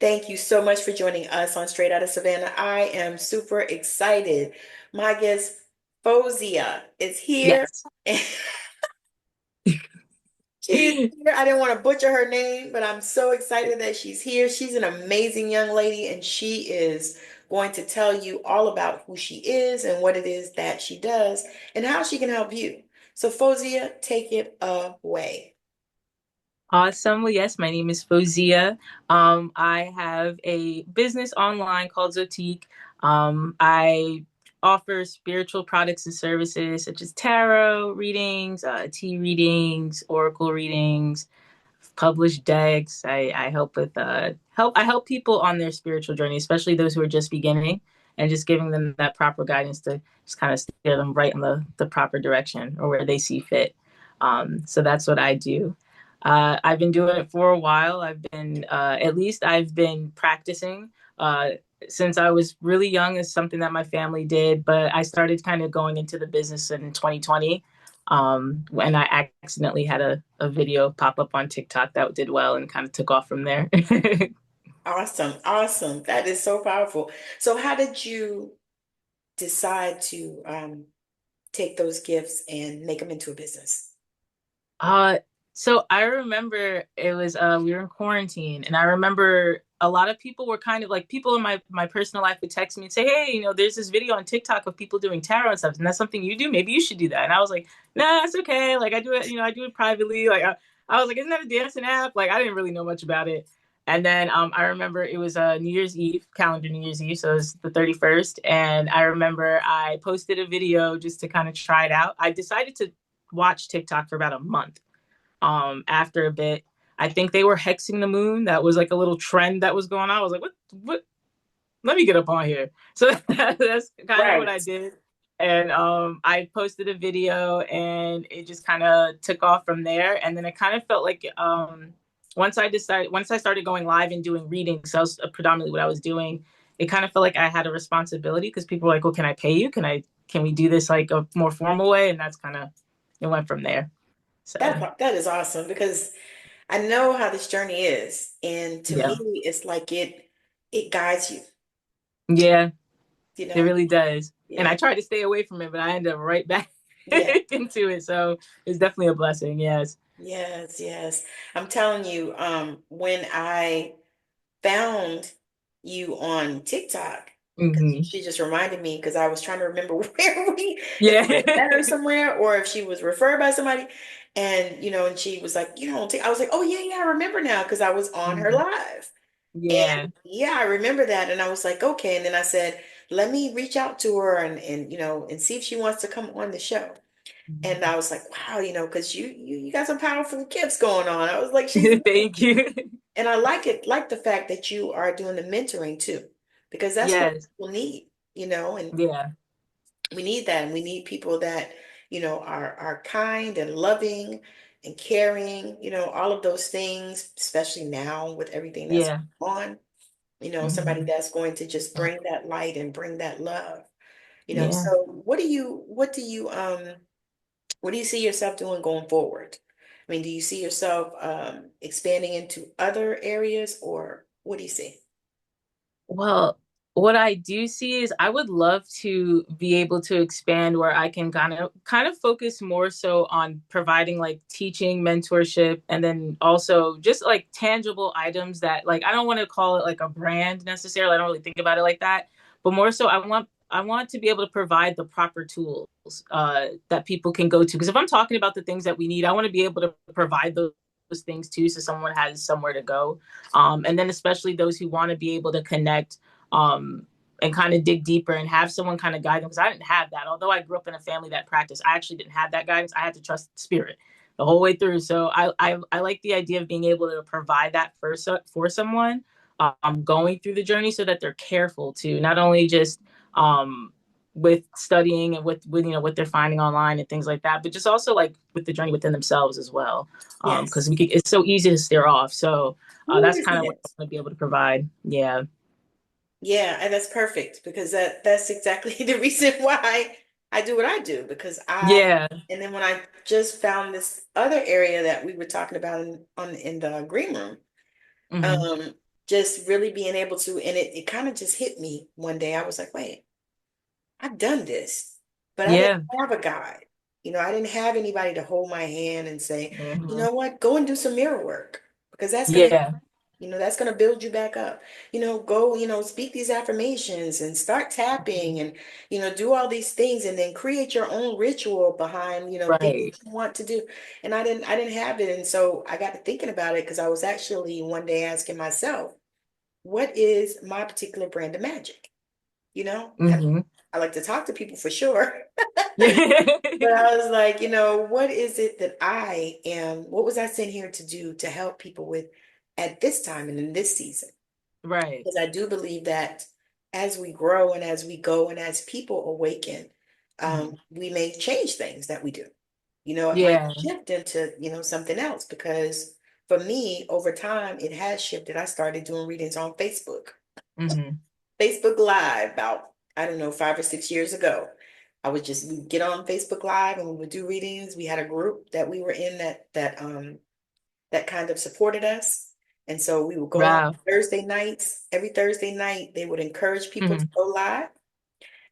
Thank you so much for joining us on Straight Outta Savannah. I am super excited. My guest, Fawziyya, is here. Yes. She is here. I didn't want to butcher her name, but I'm so excited that she's here. She's an amazing young lady, and she is going to tell you all about who she is and what it is that she does and how she can help you. So, Fawziyya, take it away. Awesome. Well, yes, my name is Fawziyya. I have a business online called Zotique. I offer spiritual products and services such as tarot readings, tea readings, oracle readings, published decks. I help with I help people on their spiritual journey, especially those who are just beginning, and just giving them that proper guidance to just kind of steer them right in the proper direction or where they see fit. So that's what I do. I've been doing it for a while. At least I've been practicing uh, since I was really young. Is something that my family did, but I started kind of going into the business in 2020 when I accidentally had a video pop up on TikTok that did well and kind of took off from there. Awesome. Awesome. That is so powerful. So, how did you decide to take those gifts and make them into a business? Uh, so I remember it was we were in quarantine, and I remember a lot of people were kind of like people in my personal life would text me and say, "Hey, there's this video on TikTok of people doing tarot and stuff, and that's something you do. Maybe you should do that." And I was like, "Nah, it's okay. Like I do it, I do it privately. I was like, isn't that a dancing app? Like I didn't really know much about it." And then I remember it was New Year's Eve, calendar New Year's Eve, so it was the 31st. And I remember I posted a video just to kind of try it out. I decided to watch TikTok for about a month. After a bit, I think they were hexing the moon. That was like a little trend that was going on. I was like, what? Let me get up on here. So that's kind of what I Right. did. And I posted a video and it just kind of took off from there. And then it kind of felt like once I started going live and doing readings, so that was predominantly what I was doing. It kind of felt like I had a responsibility because people were like, well, can I pay you? Can we do this like a more formal way? And that's kind of, it went from there. So, That is awesome because I know how this journey is, and to me, yeah. it's like it guides you. Yeah, You it know, really does. And I yeah, tried to stay away from it, but I ended up right back yeah, into it. So it's definitely a blessing. Yes. yes, yes. I'm telling you, when I found you on TikTok, because Hmm. she just reminded me because I was trying to remember where if Yeah. I had met her somewhere or if she was referred by somebody, and and she was like, I was like, oh yeah, yeah, I remember now because I was on her Mhm. live. And Yeah. yeah, I remember that. And I was like, okay. And then I said, let me reach out to her and see if she wants to come on the show. And I was like, wow, because you got some powerful gifts going on. I was like, she's Thank you. and I like the fact that you are doing the mentoring too, because that's what Yes. people need, and Yeah. we need that. And we need people that, are kind and loving and caring, all of those things, especially now with everything that's Yeah. on. Somebody Hmm. that's going to just bring that light and bring that love. Yeah. So what do you see yourself doing going forward? I mean, do you see yourself expanding into other areas, or what do you see? Well, what I do see is I would love to be able to expand where I can kind of focus more so on providing like teaching, mentorship, and then also just like tangible items that like I don't want to call it like a brand necessarily. I don't really think about it like that, but more so I want to be able to provide the proper tools that people can go to. Because if I'm talking about the things that we need, I want to be able to provide those things too, so someone has somewhere to go. And then especially those who want to be able to connect um, and kind of dig deeper and have someone kind of guide them, because I didn't have that. Although I grew up in a family that practiced, I actually didn't have that guidance. I had to trust spirit the whole way through. So I like the idea of being able to provide that for someone going through the journey, so that they're careful to not only just um, with studying and with what they're finding online and things like that, but just also like with the journey within themselves as well. Because Yes. it's so easy to steer off. So Ooh, that's kind of what yes. I want to be able to provide. Yeah. Yeah, and that's perfect because that's exactly the reason why I do what I do because Yeah. and then when I just found this other area that we were talking about in the green room, Hmm. um just really being able to, and it kind of just hit me one day. I was like, wait, I've done this, but I didn't Yeah. have a guide. I didn't have anybody to hold my hand and say, you Hmm. know what, go and do some mirror work because that's going to help. Yeah. That's going to build you back up. Go, speak these affirmations and start tapping and, do all these things and then create your own ritual behind, things Right. that you want to do. And I didn't have it. And so I got to thinking about it because I was actually one day asking myself, what is my particular brand of magic? And Hmm. I like to talk to people for sure. Yeah. But I was like, what is it that what was I sent here to do to help people with at this time and in this season? Right. Because I do believe that as we grow and as we go and as people awaken, Mhm. we may change things that we do. It might Yeah. shift into, something else because for me, over time, it has shifted. I started doing readings on Facebook. Hmm. Facebook Live about, I don't know, 5 or 6 years ago. We'd get on Facebook Live and we would do readings. We had a group that we were in that kind of supported us. And so we would go on Wow. Thursday nights. Every Thursday night, they would encourage people to Hmm. go live.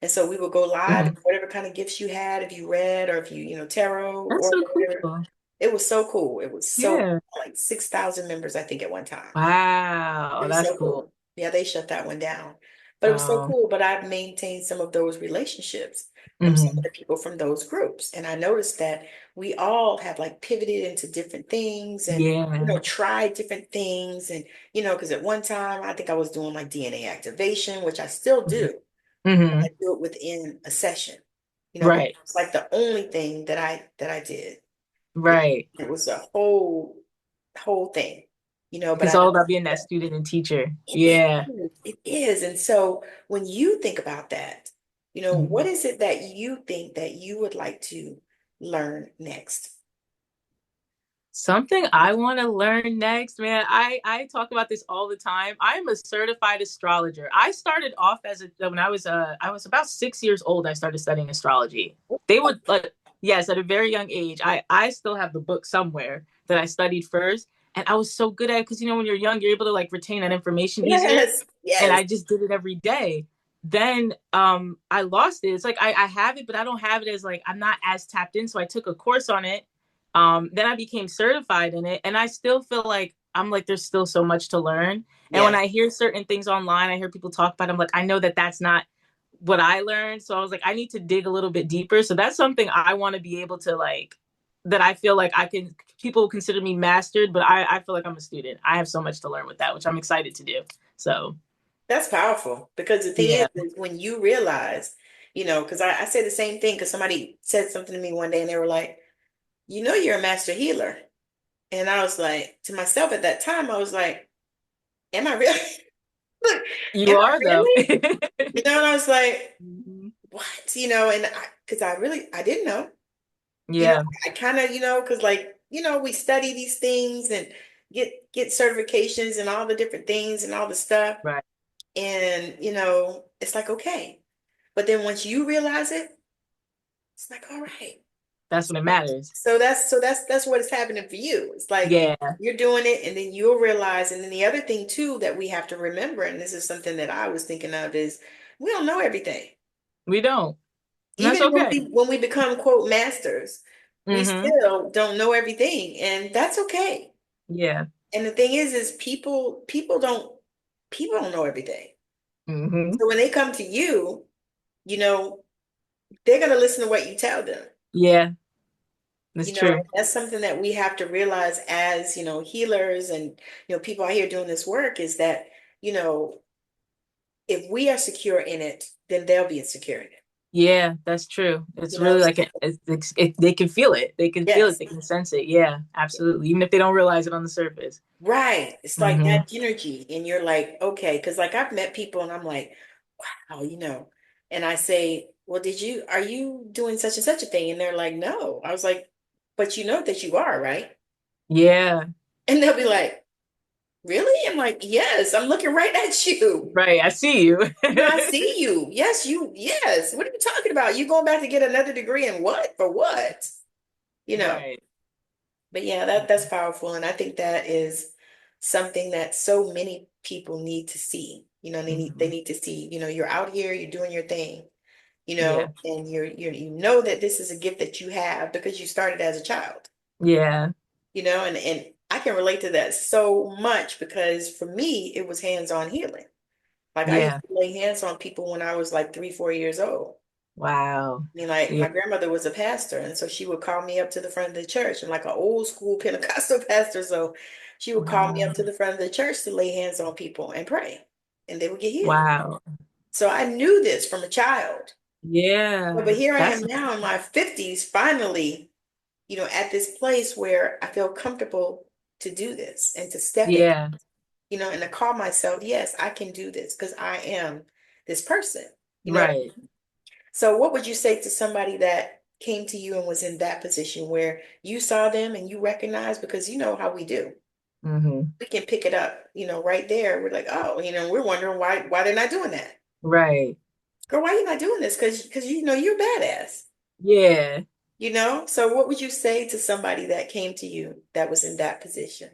And so we would go live, Hmm. whatever kind of gifts you had, if you read or if you, tarot That's or so whatever. cool. It was so cool. It was so Yeah. like 6,000 members, I think, at one time. It Wow. was That's so cool. cool. Yeah, they shut that one down. But it was so Um, cool. But I've maintained some of those relationships from some of hmm. the people from those groups. And I noticed that we all have like pivoted into different things and, Yeah. tried different things. And, because at one time I think I was doing like DNA activation, which I still do. I Hmm. do it within a session, but Right. it's like the only thing that I did. You know, Right. it was a whole thing, but It's I all know about being that student and teacher. it Yeah. is. It is. And so when you think about that, what Mhm. is it that you think that you would like to learn next? Something I want to learn next, man. I talk about this all the time. I'm a certified astrologer. I started off as a when I was about 6 years old. I started studying astrology. They would yes, at a very young age. I still have the book somewhere that I studied first, and I was so good at it because when you're young, you're able to like retain that information easier. Yes, And yes, I just did it every day. Then I lost it. It's like I have it, but I don't have it as like I'm not as tapped in. So I took a course on it, then I became certified in it, and I still feel like I'm like there's still so much to learn. And when yes. I hear certain things online, I hear people talk about it, I'm like, I know that that's not what I learned. So I was like, I need to dig a little bit deeper. So that's something I want to be able to like, that I feel like I can, people consider me mastered, but I feel like I'm a student. I have so much to learn with that, which I'm excited to do. So That's powerful because the thing yeah. is when you realize, because I say the same thing because somebody said something to me one day and they were like, you're a master healer. And I was like, to myself at that time, I was like, am I really? Look, You am I are though. really? And I was like, Mhm. what? And because I didn't know, you know, Yeah. I kind of, because like, we study these things and get certifications and all the different things and all the stuff. Right. And, it's like, okay. But then once you realize it, it's like, all right. That's when it matters. So that's what is happening for you. It's like Yeah. you're doing it and then you'll realize. And then the other thing too that we have to remember, and this is something that I was thinking of, is we don't know everything. We don't. And that's Even when okay. we become quote masters, we Hmm. still don't know everything, and that's okay. Yeah. And the thing is people don't know everything. Hmm. So when they come to you, you know, they're gonna listen to what you tell them. Yeah. That's true. That's something that we have to realize as, healers and, people out here doing this work is that, you know, if we are secure in it, then they'll be insecure in it. Yeah, that's true. It's really like they can feel it. They can feel it. Yes. They can sense it. Yeah, absolutely. Even if they don't realize it on the surface. Right. It's like Hmm. that energy. And you're like, okay. Cause like I've met people and I'm like, wow, and I say, well, are you doing such and such a thing? And they're like, no. I was like, but you know that you are, right? Yeah, And they'll be like, really? I'm like, yes, I'm looking right at you. right. I see you. I see you. Yes. What are you talking about? You going back to get another degree in what? For what? You know. Right. But yeah, that's powerful. And I think that is something that so many people need to see. They Hmm. need to see, you're out here, you're doing your thing, Yeah. and you know that this is a gift that you have because you started as a child, Yeah. and I can relate to that so much because for me, it was hands-on healing. Like I used Yeah. to lay hands on people when I was like 3, 4 years old. Wow. I mean, like Yeah. my grandmother was a pastor, and so she would call me up to the front of the church, and like an old school Pentecostal pastor, so she would call me Wow. up to the front of the church to lay hands on people and pray, and they would get healed. Wow. So I knew this from a child. But Yeah. here I That's am now in my 50s, finally, at this place where I feel comfortable to do this and to step in, yeah. and to call myself, yes, I can do this because I am this person. You know what I mean? Right. So what would you say to somebody that came to you and was in that position where you saw them and you recognized, because you know how we do. Hmm. We can pick it up, right there. We're like, oh, we're wondering why they're not doing that. Right. Girl, why you not doing this? Because you're badass. Yeah. So what would you say to somebody that came to you that was in that position?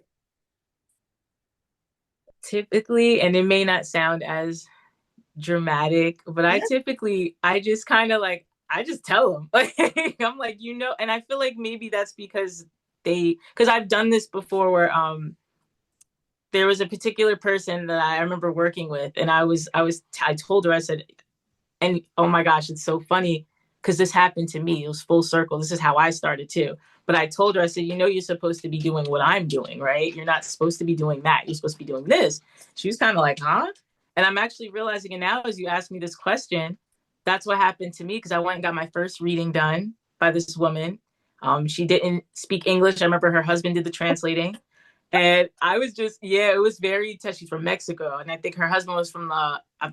Typically, and it may not sound as dramatic, but Yeah. I just kind of like, I just tell them, like, I'm like, and I feel like maybe that's because because I've done this before where, there was a particular person that I remember working with, and I told her, I said, and oh my gosh, it's so funny because this happened to me. It was full circle. This is how I started too. But I told her, I said, you're supposed to be doing what I'm doing, right? You're not supposed to be doing that. You're supposed to be doing this. She was kind of like, huh? And I'm actually realizing it now as you ask me this question. That's what happened to me because I went and got my first reading done by this woman. She didn't speak English. I remember her husband did the translating. And I was just, yeah, it was very touchy from Mexico. And I think her husband was from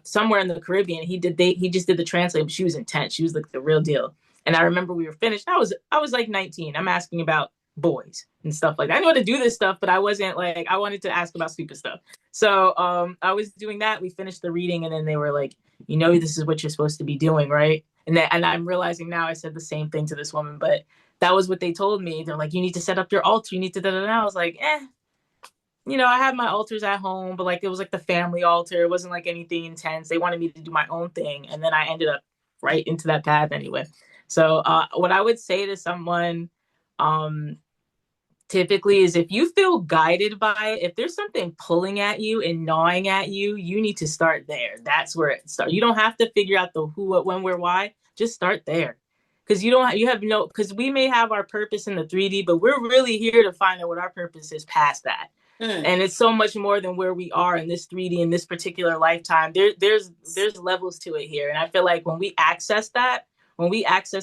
somewhere in the Caribbean. He just did the translate, but she was intense. She was like the real deal. And I remember we were finished. I was like 19. I'm asking about boys and stuff like that. I knew how to do this stuff, but I wasn't like, I wanted to ask about stupid stuff. So I was doing that. We finished the reading, and then they were like, this is what you're supposed to be doing, right? And I'm realizing now I said the same thing to this woman, but that was what they told me. They're like, you need to set up your altar. You need to da da da. I was like, I had my altars at home, but like it was like the family altar. It wasn't like anything intense. They wanted me to do my own thing. And then I ended up right into that path anyway. So what I would say to someone um, typically is if you feel guided by it, if there's something pulling at you and gnawing at you, you need to start there. That's where it starts. You don't have to figure out the who, what, when, where, why. Just start there. Because you have no, because we may have our purpose in the 3D, but we're really here to find out what our purpose is past that, Mm, and it's so much more than where we are in this 3D in this particular lifetime. There's levels to it here, and I feel like when we access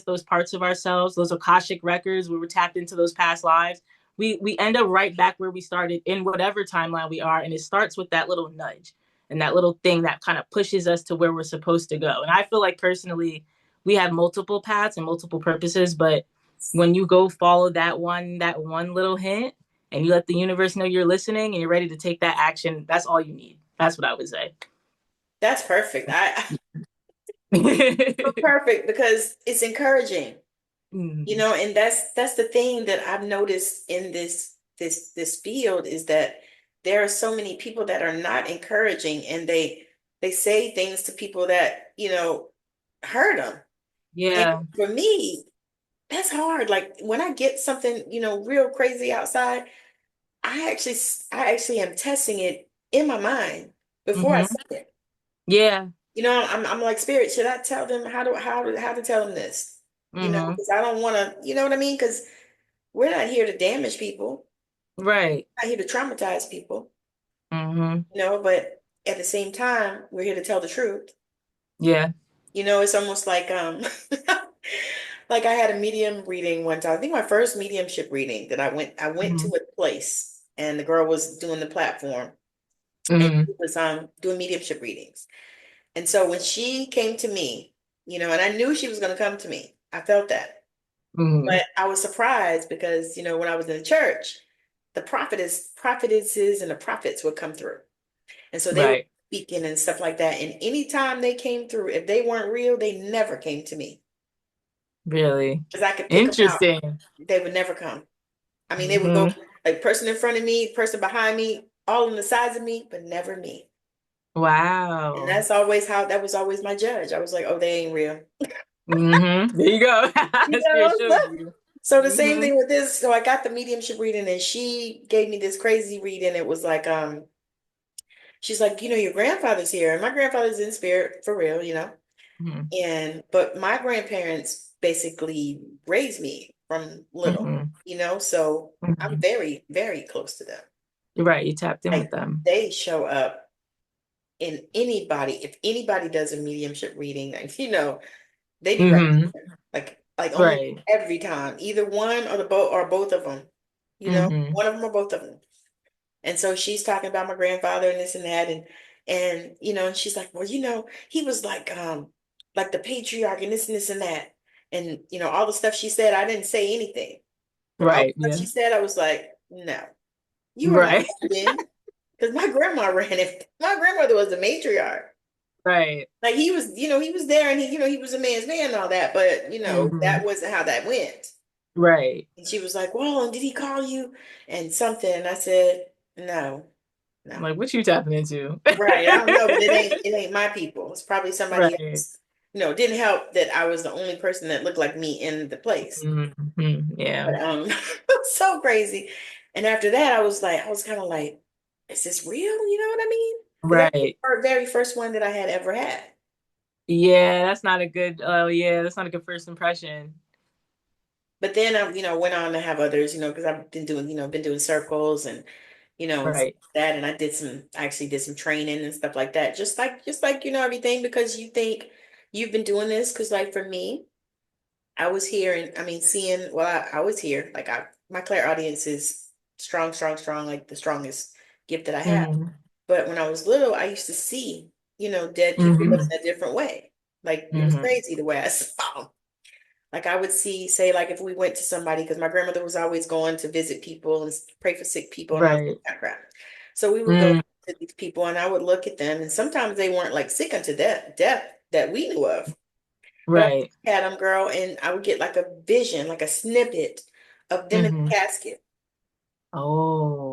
those parts of ourselves, those akashic records where we're tapped into those past lives, we end up right back where we started in whatever timeline we are, and it starts with that little nudge and that little thing that kind of pushes us to where we're supposed to go. And I feel like personally, we have multiple paths and multiple purposes, but when you go follow that one little hint and you let the universe know you're listening and you're ready to take that action, that's all you need. That's what I would say. that's perfect. So perfect because it's encouraging. Mm. And that's the thing that I've noticed in this field is that there are so many people that are not encouraging, and they say things to people that hurt them. And Yeah. for me, that's hard. Like when I get something real crazy outside, I actually am testing it in my mind before I Hmm. say it. Yeah. I'm like, spirit, should I tell them how to tell them this? Hmm. Because I don't want to, you know what I mean? Because we're not here to damage people, Right. not here to traumatize people, Hmm. but at the same time, we're here to tell the truth. Yeah. It's almost like like I had a medium reading one time. I think my first mediumship reading that I went to Hmm. a place and the girl was doing the platform and Hmm. she was doing mediumship readings. And so when she came to me, and I knew she was going to come to me. I felt that. Hmm. But I was surprised because, when I was in the church, the prophetesses and the prophets would come through. And so they were Right. speaking and stuff like that. And anytime they came through, if they weren't real, they never came to me Really because I could pick them out. interesting. They would never come. I mean, they would go Hmm. like person in front of me, person behind me. all on the sides of me, but never me. And Wow. that's always how that was always my judge. I was like, oh, they ain't real. There you go. You Spirit know? showed you. So the same Hmm thing with this. So I got the mediumship reading and she gave me this crazy reading. It was like, she's like, your grandfather's here. And my grandfather's in spirit for real, hmm but my grandparents basically raised me from little, hmm so I'm hmm very, very close to them. Right. You tapped in with Like them. they show up in anybody. If anybody does a mediumship reading, like, they be right Hmm there. Like almost Right. every time, either one or both of them, hmm one of them or both of them. And so she's talking about my grandfather and this and that, and she's like, well, he was like the patriarch and this and that, and all the stuff she said, I didn't say anything, but all Right. the stuff Yeah. she said, I was like, no, you were not Right. then, because my grandma ran it. My grandmother was the matriarch. Right. Like he was there, and he was a man's man and all that, but hmm that wasn't how that went. Right. And she was like, well, and did he call you and something? And I said, no, no. Like, what you tapping into? Right. I don't know, but it ain't my people. It's probably somebody Right. else. It didn't help that I was the only person that looked like me in the place. Yeah. But so crazy. And after that, I was kind of like, is this real? You know what I mean? Because that was Right. the very first one that I had ever had. Yeah, that's not a good, oh yeah, that's not a good first impression. But then I, went on to have others, because I've been doing circles and stuff Right. like that. And I actually did some training and stuff like that. Just like, everything because you think you've been doing this. Because like for me, I was here and I mean, seeing, well, I was here. Like my clairaudience is strong, strong, strong, like the strongest gift that I have. hmm But when I was little, I used to see, dead people but hmm in a different way. Like it was hmm crazy the way I saw 'em. Like I would see, say, like if we went to somebody, because my grandmother was always going to visit people and pray for sick people and all Right. that crap. So we would go mm to these people and I would look at them, and sometimes they weren't like sick unto death that we knew of. But I Right. had them, girl, and I would get like a vision, like a snippet of them in the hmm casket.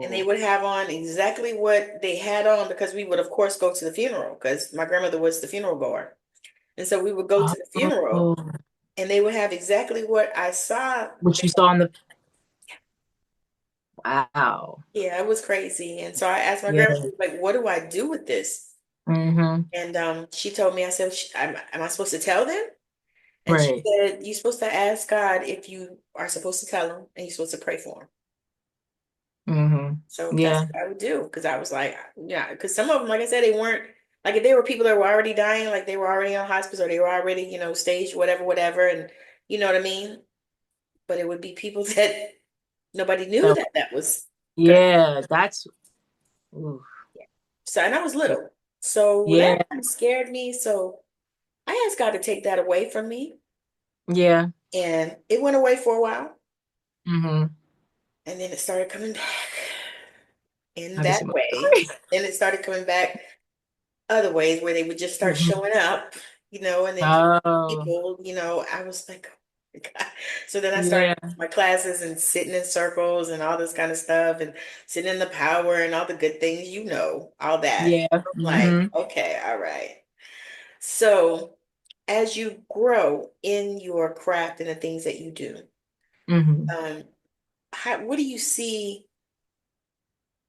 And they Oh. would have on exactly what they had on because we would, of course, go to the funeral because my grandmother was the funeral goer. And so we would go to the funeral Oh. and they would have exactly what I saw. What you saw in the, wow. Yeah, it was crazy. And so I asked my grandma, Yeah. like, what do I do with this? hmm And she told me, I said, am I supposed to tell them? And she Right. said, you're supposed to ask God if you are supposed to tell him and you're supposed to pray for him. So that's Yeah. what I would do. Because I was like, yeah, because some of them, like I said, they weren't, like if they were people that were already dying, like they were already on hospice or they were already, stage, whatever, whatever. And you know what I mean? But it would be people that nobody knew That, that was gonna. yeah. That's, ooh, So, and I was little. So that yeah. kind of scared me. So I asked God to take that away from me. Yeah. And it went away for a while. hmm And then it started coming back in I can that see my way. story. Then it started coming back other ways where they would just start hmm showing up, and then Oh, people, I was like, oh my God. So then I started yeah. my classes and sitting in circles and all this kind of stuff and sitting in the power and all the good things, all that. Yeah. I'm like, hmm okay, all right. So as you grow in your craft and the things that you do, hmm um, what do you see?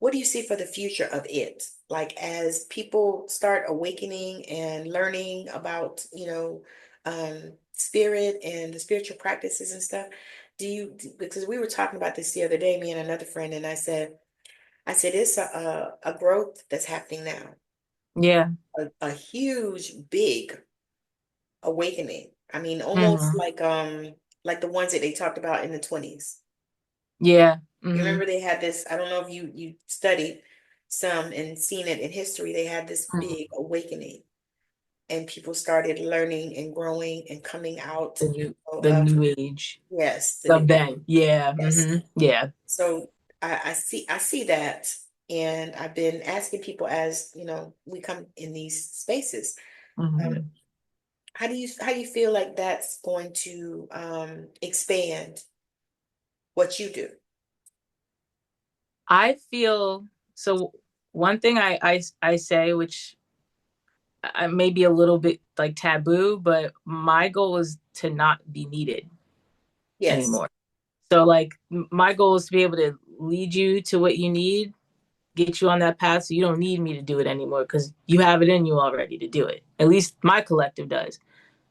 What do you see for the future of it? Like as people start awakening and learning about, spirit and the spiritual practices and stuff, because we were talking about this the other day, me and another friend, and I said, it's a growth that's happening now, Yeah. a huge, big awakening. I mean, almost hmm like the ones that they talked about in the 20s. Yeah. You hmm remember they had this, I don't know if you studied some and seen it in history, they had this big awakening and people started learning and growing and coming out The of, new age yes, the of new, then. Yeah. yes. Yeah. So I see that, and I've been asking people as, we come in these spaces, um, hmm how do you feel like that's going to expand what you do? I feel so. one thing I say, which I may be a little bit like taboo, but my goal is to not be needed Yes. anymore. So like my goal is to be able to lead you to what you need, get you on that path so you don't need me to do it anymore because you have it in you already to do it. At least my collective does.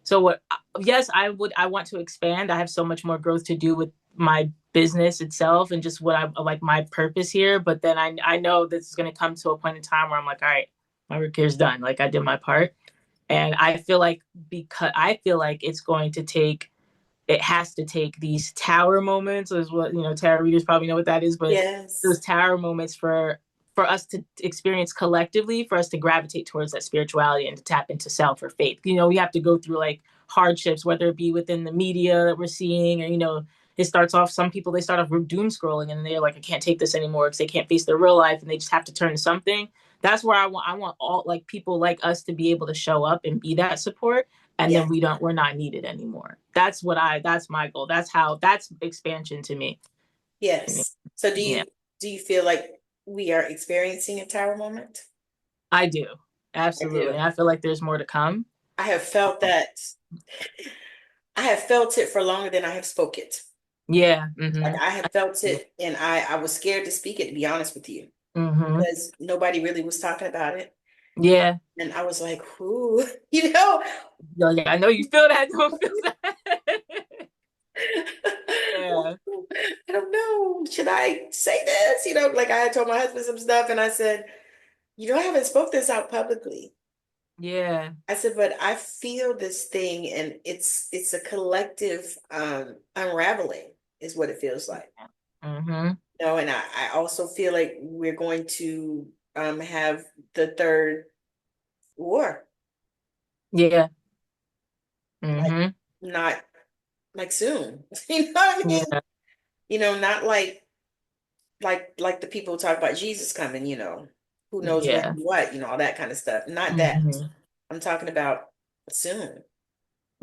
So what yes, I want to expand. I have so much more growth to do with my business itself and just what I like my purpose here, but then I know this is going to come to a point in time where I'm like, all right, my work here's done. Like I did my part. And I feel like because I feel like it has to take these tower moments, is what tarot readers probably know what that is, but those Yes. tower moments for us to experience collectively, for us to gravitate towards that spirituality and to tap into self or faith. We have to go through like hardships, whether it be within the media that we're seeing, or it starts off, some people, they start off doom scrolling and they're like, I can't take this anymore because they can't face their real life and they just have to turn to something. That's where I want all like people like us to be able to show up and be that support, and then Yes. we're not needed anymore. That's my goal. That's expansion to me. Yes. So Yeah, do you feel like we are experiencing a tower moment? I do. I Absolutely. do. And I feel like there's more to come. I have felt that. I have felt it for longer than I have spoke it. Yeah. Like Mm-hmm. I have felt it, and I was scared to speak it, to be honest with you, Mm-hmm. because nobody really was talking about it. Yeah. And I was like, who, you know, Yeah, I know you feel that. Don't feel that. Yeah. I don't know. Should I say this? Like I had told my husband some stuff and I said, I haven't spoke this out publicly. Yeah. I said, but I feel this thing and it's a collective unraveling is what it feels like. Mm-hmm. And I also feel like we're going to have the third war. Yeah. Like Mm-hmm. not like soon. You know what I mean? Yeah. Not like the people talk about Jesus coming, who knows when Yeah. and what, all that kind of stuff. Not that. Mm-hmm. I'm talking about soon.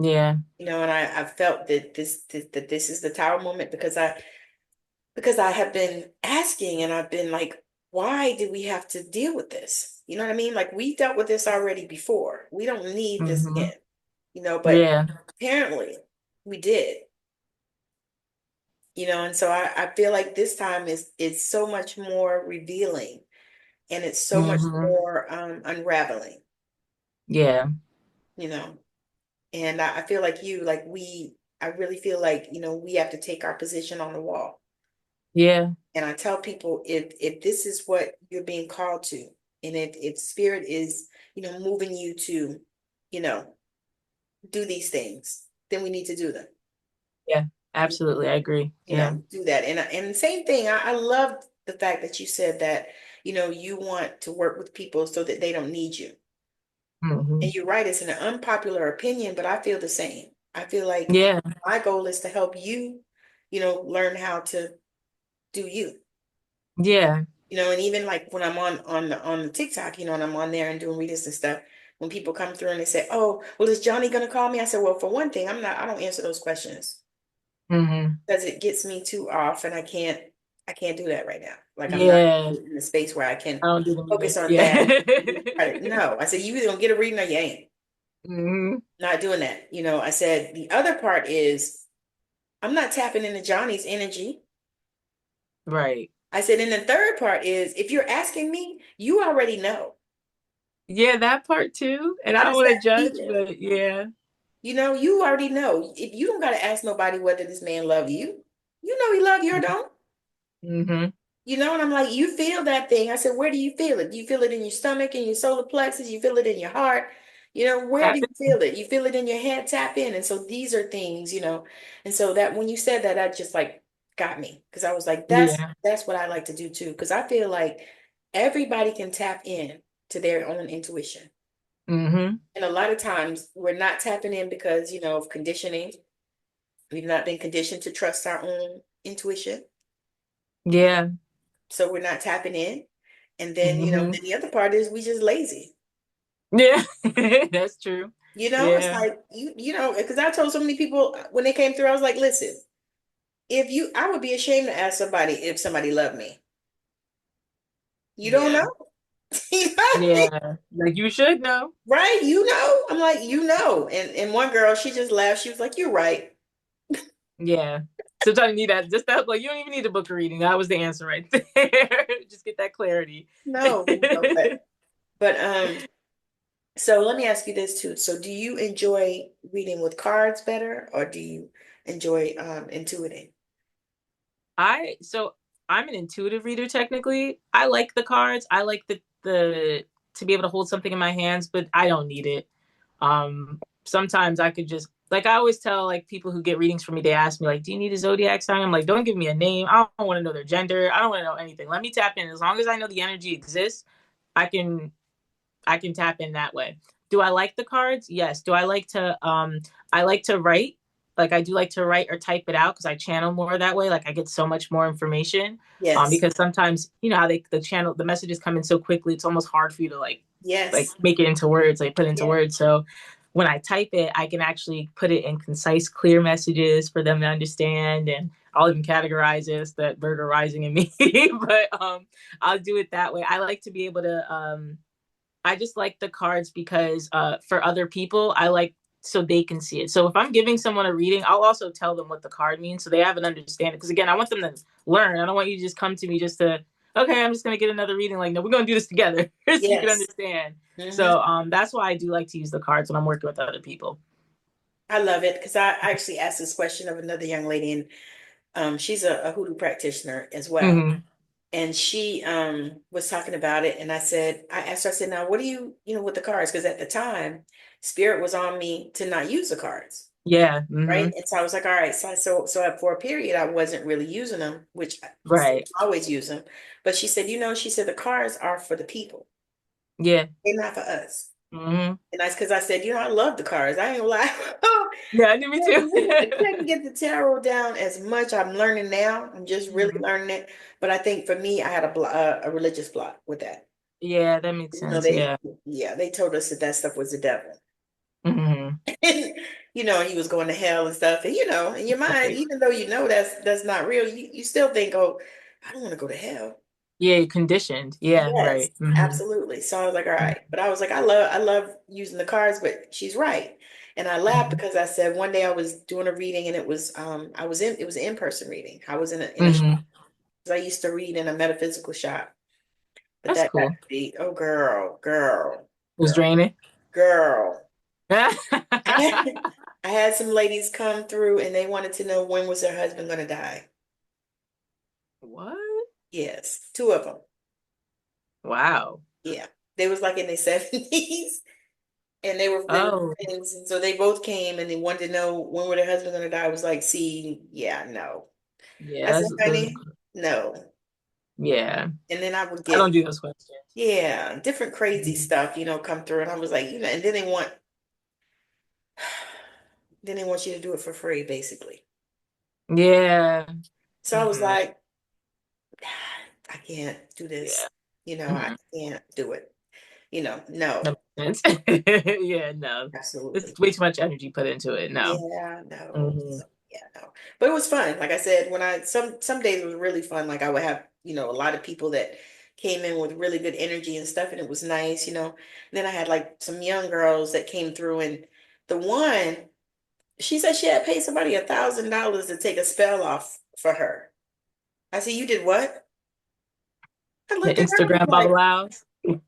Yeah. And I felt that this is the tower moment because I have been asking and I've been like, why did we have to deal with this? You know what I mean? Like we dealt with this already before. We don't need this Mm-hmm. again, but Yeah. apparently we did. And so I feel like this time is so much more revealing and it's so much Mm-hmm. more unraveling, Yeah. you know. And I feel like I really feel like, we have to take our position on the wall. Yeah. And I tell people if this is what you're being called to, and if spirit is, moving you to, you know, do these things, then we need to do them. Yeah. Absolutely. I agree. Yeah. Do that. And same thing, I love the fact that you said that, you want to work with people so that they don't need you. Mm-hmm. And you're right, it's an unpopular opinion, but I feel the same. I feel like Yeah. my goal is to help you, learn how to do you. Yeah. And even like when I'm on the TikTok, and I'm on there and doing readings and stuff, when people come through and they say, "Oh, well, is Johnny gonna call me?" I said, "Well, for one thing, I don't answer those questions Mm-hmm. because it gets me too off and I can't do that right now. Like I'm not Yeah. in the space where I can I don't do them either. focus on Yeah. that. No, I said, you either gonna get a reading or you ain't. Mm-hmm. Not doing that. I said the other part is I'm not tapping into Johnny's energy. Right. I said, and the third part is if you're asking me, you already know. Yeah, that part too. And I How don't does want to that judge, feel? but yeah. You already know. If you don't got to ask nobody whether this man love you. You know he love you or don't. Mm-hmm. And I'm like, you feel that thing. I said, where do you feel it? Do you feel it in your stomach, in your solar plexus? You feel it in your heart? Where do you feel it? You feel it in your head, tap in. And so these are things, and so that when you said that, that just like got me because I was like, Yeah. that's what I like to do too. Because I feel like everybody can tap in to their own intuition. Mm-hmm. And a lot of times we're not tapping in because, of conditioning. We've not been conditioned to trust our own intuition. Yeah. So we're not tapping in. And then, Mm-hmm. then the other part is we just lazy. Yeah. That's true. It's Yeah. like because I told so many people when they came through, I was like, listen, I would be ashamed to ask somebody if somebody loved me. You don't Yeah. know. You know? Yeah. Like you should know. Right? You know? I'm like, you know. And one girl, she just laughed. She was like, you're right. Yeah. Sometimes you need that. Just that, like, you don't even need a book reading. That was the answer right there. Just get that clarity. No, no, but so let me ask you this too. So do you enjoy reading with cards better or do you enjoy intuiting? So I'm an intuitive reader technically. I like the cards. I like the to be able to hold something in my hands, but I don't need it. Sometimes I could just like I always tell like people who get readings from me, they ask me like, "Do you need a zodiac sign?" I'm like, "Don't give me a name. I don't want to know their gender. I don't want to know anything. Let me tap in. As long as I know the energy exists, I can I can tap in that way. Do I like the cards? Yes. Do I like to write. Like I do like to write or type it out because I channel more that way. Like I get so much more information. Yes. Because sometimes you know how the messages come in so quickly, it's almost hard for you to like Yes. make it into words, like put it into Yeah. words. So when I type it, I can actually put it in concise, clear messages for them to understand, and I'll even categorize this that Virgo rising in me. But I'll do it that way. I like to be able to I just like the cards because for other people, I like so they can see it. So if I'm giving someone a reading, I'll also tell them what the card means so they have an understanding. Because again, I want them to learn. I don't want you to just come to me just to, okay, I'm just going to get another reading. Like, no, we're going to do this together so you can Yes. understand. Hmm. So that's why I do like to use the cards when I'm working with other people. I love it because I actually asked this question of another young lady, and she's a hoodoo practitioner as well. Hmm. And she was talking about it, and I asked her, I said, now, what do you know, with the cards? Because at the time, Spirit was on me to not use the cards, Yeah. right? Hmm. And so I was like, all right, so for a period, I wasn't really using them, which I still Right. always use them. But she said, she said the cards are for the people, Yeah. they're not for us. Hmm. And that's because I said, I love the cards. I ain't gonna lie. Yeah, I knew me too. I couldn't get the tarot down as much. I'm learning now. I'm just really Hmm. learning it. But I think for me, I had a religious block with that. Yeah, that makes sense. They, Yeah. yeah, they told us that that stuff was the devil. Hmm. He was going to hell and stuff. And in your mind, Right. even though that's not real, you still think, oh, I don't want to go to hell. Yeah, you're conditioned. Yeah, Yes, right. Hmm. absolutely. So I was like, all right. But I was like, I love using the cards, but she's right. And I laughed Hmm. because I said one day I was doing a reading and it was an in-person reading. I was in a shop. Hmm. 'Cause I used to read in a metaphysical shop. But That's that got cool. to be, oh girl, girl, It was girl, draining. girl. I had some ladies come through and they wanted to know when was their husband going to die. What? Yes, two of them. Wow. Yeah. They was like in their 70s and they were Oh, friends. And so they both came and they wanted to know when were their husband going to die. I was like, see, yeah, no. I yeah. said, honey, no. Yeah. And then I would I don't get, do those questions. yeah, different crazy stuff, come through. And I was like, and then they want you to do it for free, basically. Yeah. So I was Hmm. like, I can't do Yeah. this. I Hmm. can't do it. No, That makes sense. Yeah. No, this absolutely. is way too much energy put into it. No. Yeah, no. Hmm. So, yeah, no. But it was fun. Like I said, when some days it was really fun. Like I would have, a lot of people that came in with really good energy and stuff, and it was nice. Then I had like some young girls that came through, and the one, she said she had paid somebody $1,000 to take a spell off for her. I said, you did what? I The looked at her and I was Instagram like, babalao.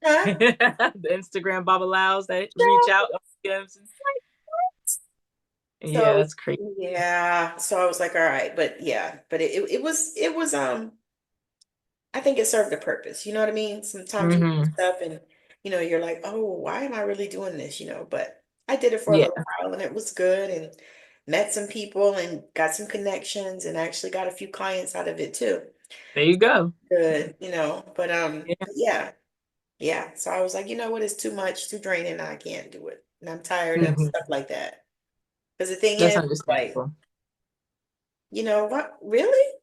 huh? The Instagram babalao that reach out. Yeah, So that's crazy. yeah, so I was like, all right, but yeah, but it was I think it served a purpose. You know what I mean? Sometimes you do Hmm. stuff and you're like, oh, why am I really doing this? But I did it for a Yeah. little while and it was good and met some people and got some connections and actually got a few clients out of it too. There you go. Good, but Yeah. yeah, yeah. So I was like, you know what, it's too much, too draining, I can't do it. And I'm tired of Hmm. stuff like that. Because the thing That's is, like, understandable. what, really?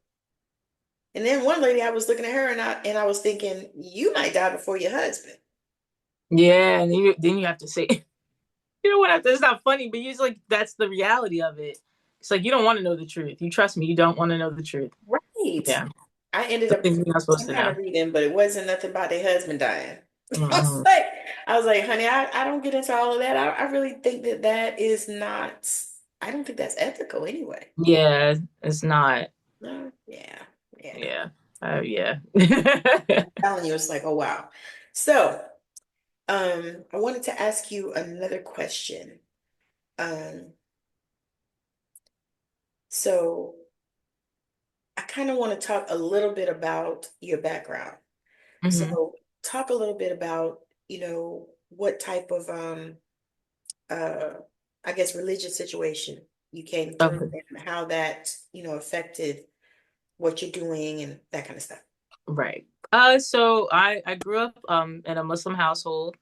And then one lady, I was looking at her and I was thinking, you might die before your husband. Yeah, and then you have to say, you know what? It's not funny, but it's like that's the reality of it. It's like you don't want to know the truth. You trust me, you don't want to know the truth. Right. Yeah, I ended some up things doing you're not supposed some to kind know. of reading, but it wasn't nothing about their husband dying. I was Mm-mm. like, I was like, honey, I don't get into all of that. I really think that that is not, I don't think that's ethical anyway. Yeah, it's not. No, yeah, yeah. Yeah. Yeah. I'm telling you, it's like, oh wow. So, I wanted to ask you another question. Um, so I kind of want to talk a little bit about your background. Hmm. So talk a little bit about, what type of uh I guess religious situation you came through Okay. and how that, affected what you're doing and that kind of stuff. Right. So I grew up in a Muslim household.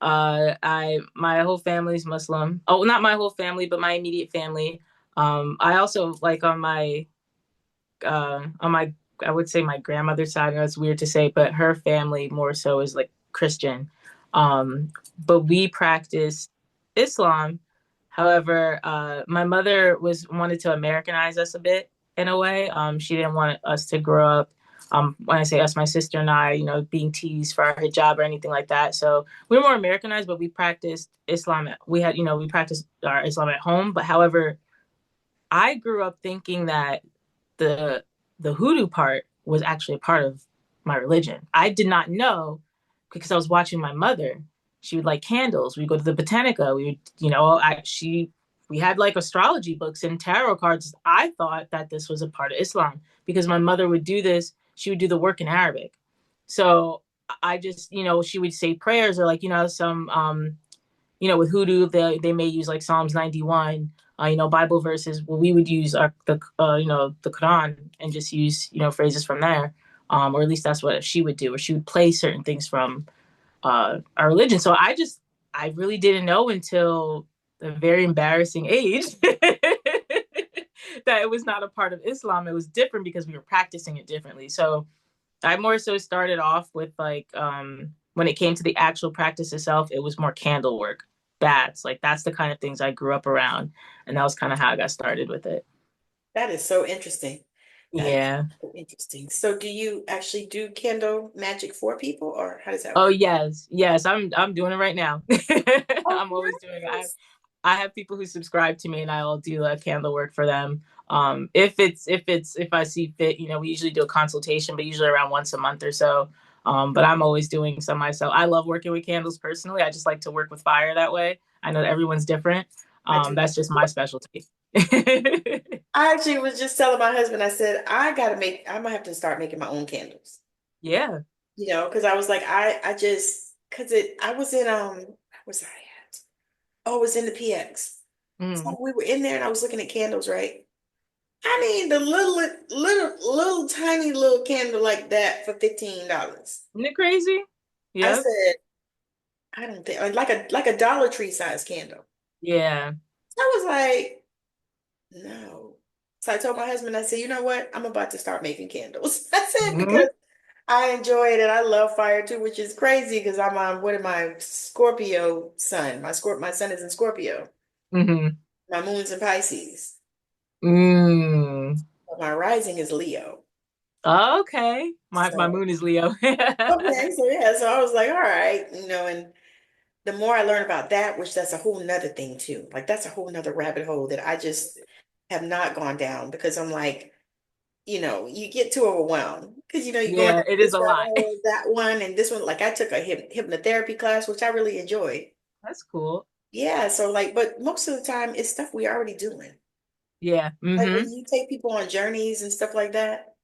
I my whole family's Muslim. Oh, not my whole family, but my immediate family. I also like on my I would say my grandmother's side. I know it's weird to say, but her family more so is like Christian. But we practice Islam. However, my mother was wanted to Americanize us a bit in a way. She didn't want us to grow up. When I say us, my sister and I, being teased for our hijab or anything like that. So we were more Americanized, but we practiced Islam. We practiced our Islam at home. But however, I grew up thinking that the the hoodoo part was actually a part of my religion. I did not know because I was watching my mother. She would light candles. We would go to the Botanica. We would, we had like astrology books and tarot cards. I thought that this was a part of Islam because my mother would do this. She would do the work in Arabic. So I just, she would say prayers or like, some with hoodoo, they may use like Psalms 91, Bible verses. Well, we would use the Quran and just use, phrases from there. Or at least that's what she would do, or she would play certain things from our religion. So I really didn't know until a very embarrassing age that it was not a part of Islam. It was different because we were practicing it differently. So I more so started off with like when it came to the actual practice itself, it was more candle work, bats, like that's the kind of things I grew up around, and that was kind of how I got started with it. That is so interesting. That is Yeah. so interesting. So do you actually do candle magic for people or how does that Oh work? yes, yes, I'm doing it right now. Oh, I'm always doing it. nice. I have people who subscribe to me, and I'll do candle work for them. If I see fit, we usually do a consultation, but usually around once a month or so. But I'm always doing some myself. I love working with candles personally. I just like to work with fire that way. I know that everyone's different. I do. That's just my specialty. I actually was just telling my husband, I said, I'm gonna have to start making my own candles. Yeah. Because I was like, I was in, where was I at? Oh, I was in the PX. Mm. So we were in there and I was looking at candles, right? I mean, the little tiny little candle like that for $15. Isn't it crazy? I Yep. said, I don't think like a Dollar Tree size candle. Yeah. I was like, no. So I told my husband, I said, you know what? I'm about to start making candles. I said, Hmm. because I enjoy it and I love fire too, which is crazy because I'm on what am I, Scorpio sun. My sun is in Scorpio. Hmm. My moon's in Pisces. Mm. But my rising is Leo. Okay. My So moon is Leo. okay, so yeah, so I was like, all right, and the more I learn about that, which that's a whole nother thing too. Like that's a whole nother rabbit hole that I just have not gone down because I'm like, you get too overwhelmed because you're going Yeah, down it is this a rabbit lot. hole, that one, and this one. Like I took a hypnotherapy class, which I really enjoyed. That's cool. Yeah, so like, but most of the time it's stuff we already doing. Yeah. Like Hmm. when you take people on journeys and stuff like that,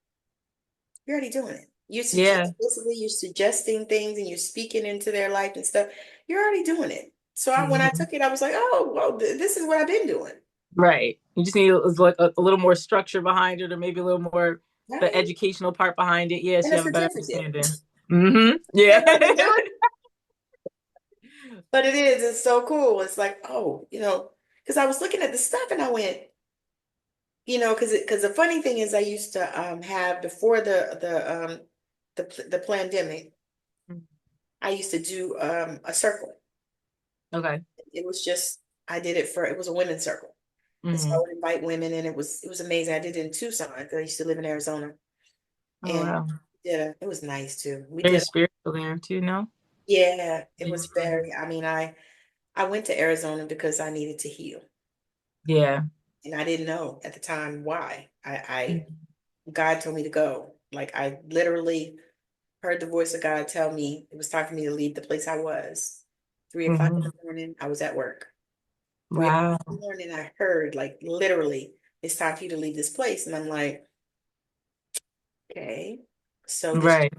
you're already doing it. Yeah. Basically you're suggesting things and you're speaking into their life and stuff. You're already doing it. So when I Hmm. took it, I was like, oh, well, this is what I've been doing. Right. You just need like a little more structure behind it, or maybe a little more the Right? educational part behind it. Yes, And a you have a better certificate. understanding. Yeah. And I've been doing it. But it's so cool. It's like, oh, because I was looking at the stuff and I went, because the funny thing is I used to have before the pandemic, I used to do a circle. Okay. It was just I did it was a women's circle. And so I Hmm. would invite women and it was amazing. I did it in Tucson because I used to live in Arizona. Oh And wow. yeah, it was nice too. We Very did spiritual there too, no? Yeah, it was Mhm. very, I mean, I went to Arizona because I needed to heal. Yeah. And I didn't know at the time why. Mhm. God told me to go. Like I literally heard the voice of God tell me it was time for me to leave the place I was. 3 o'clock in Mhm. the morning, I was at work. 3 o'clock Wow. in the morning, I heard like literally, it's time for you to leave this place. And I'm like, okay, so Right.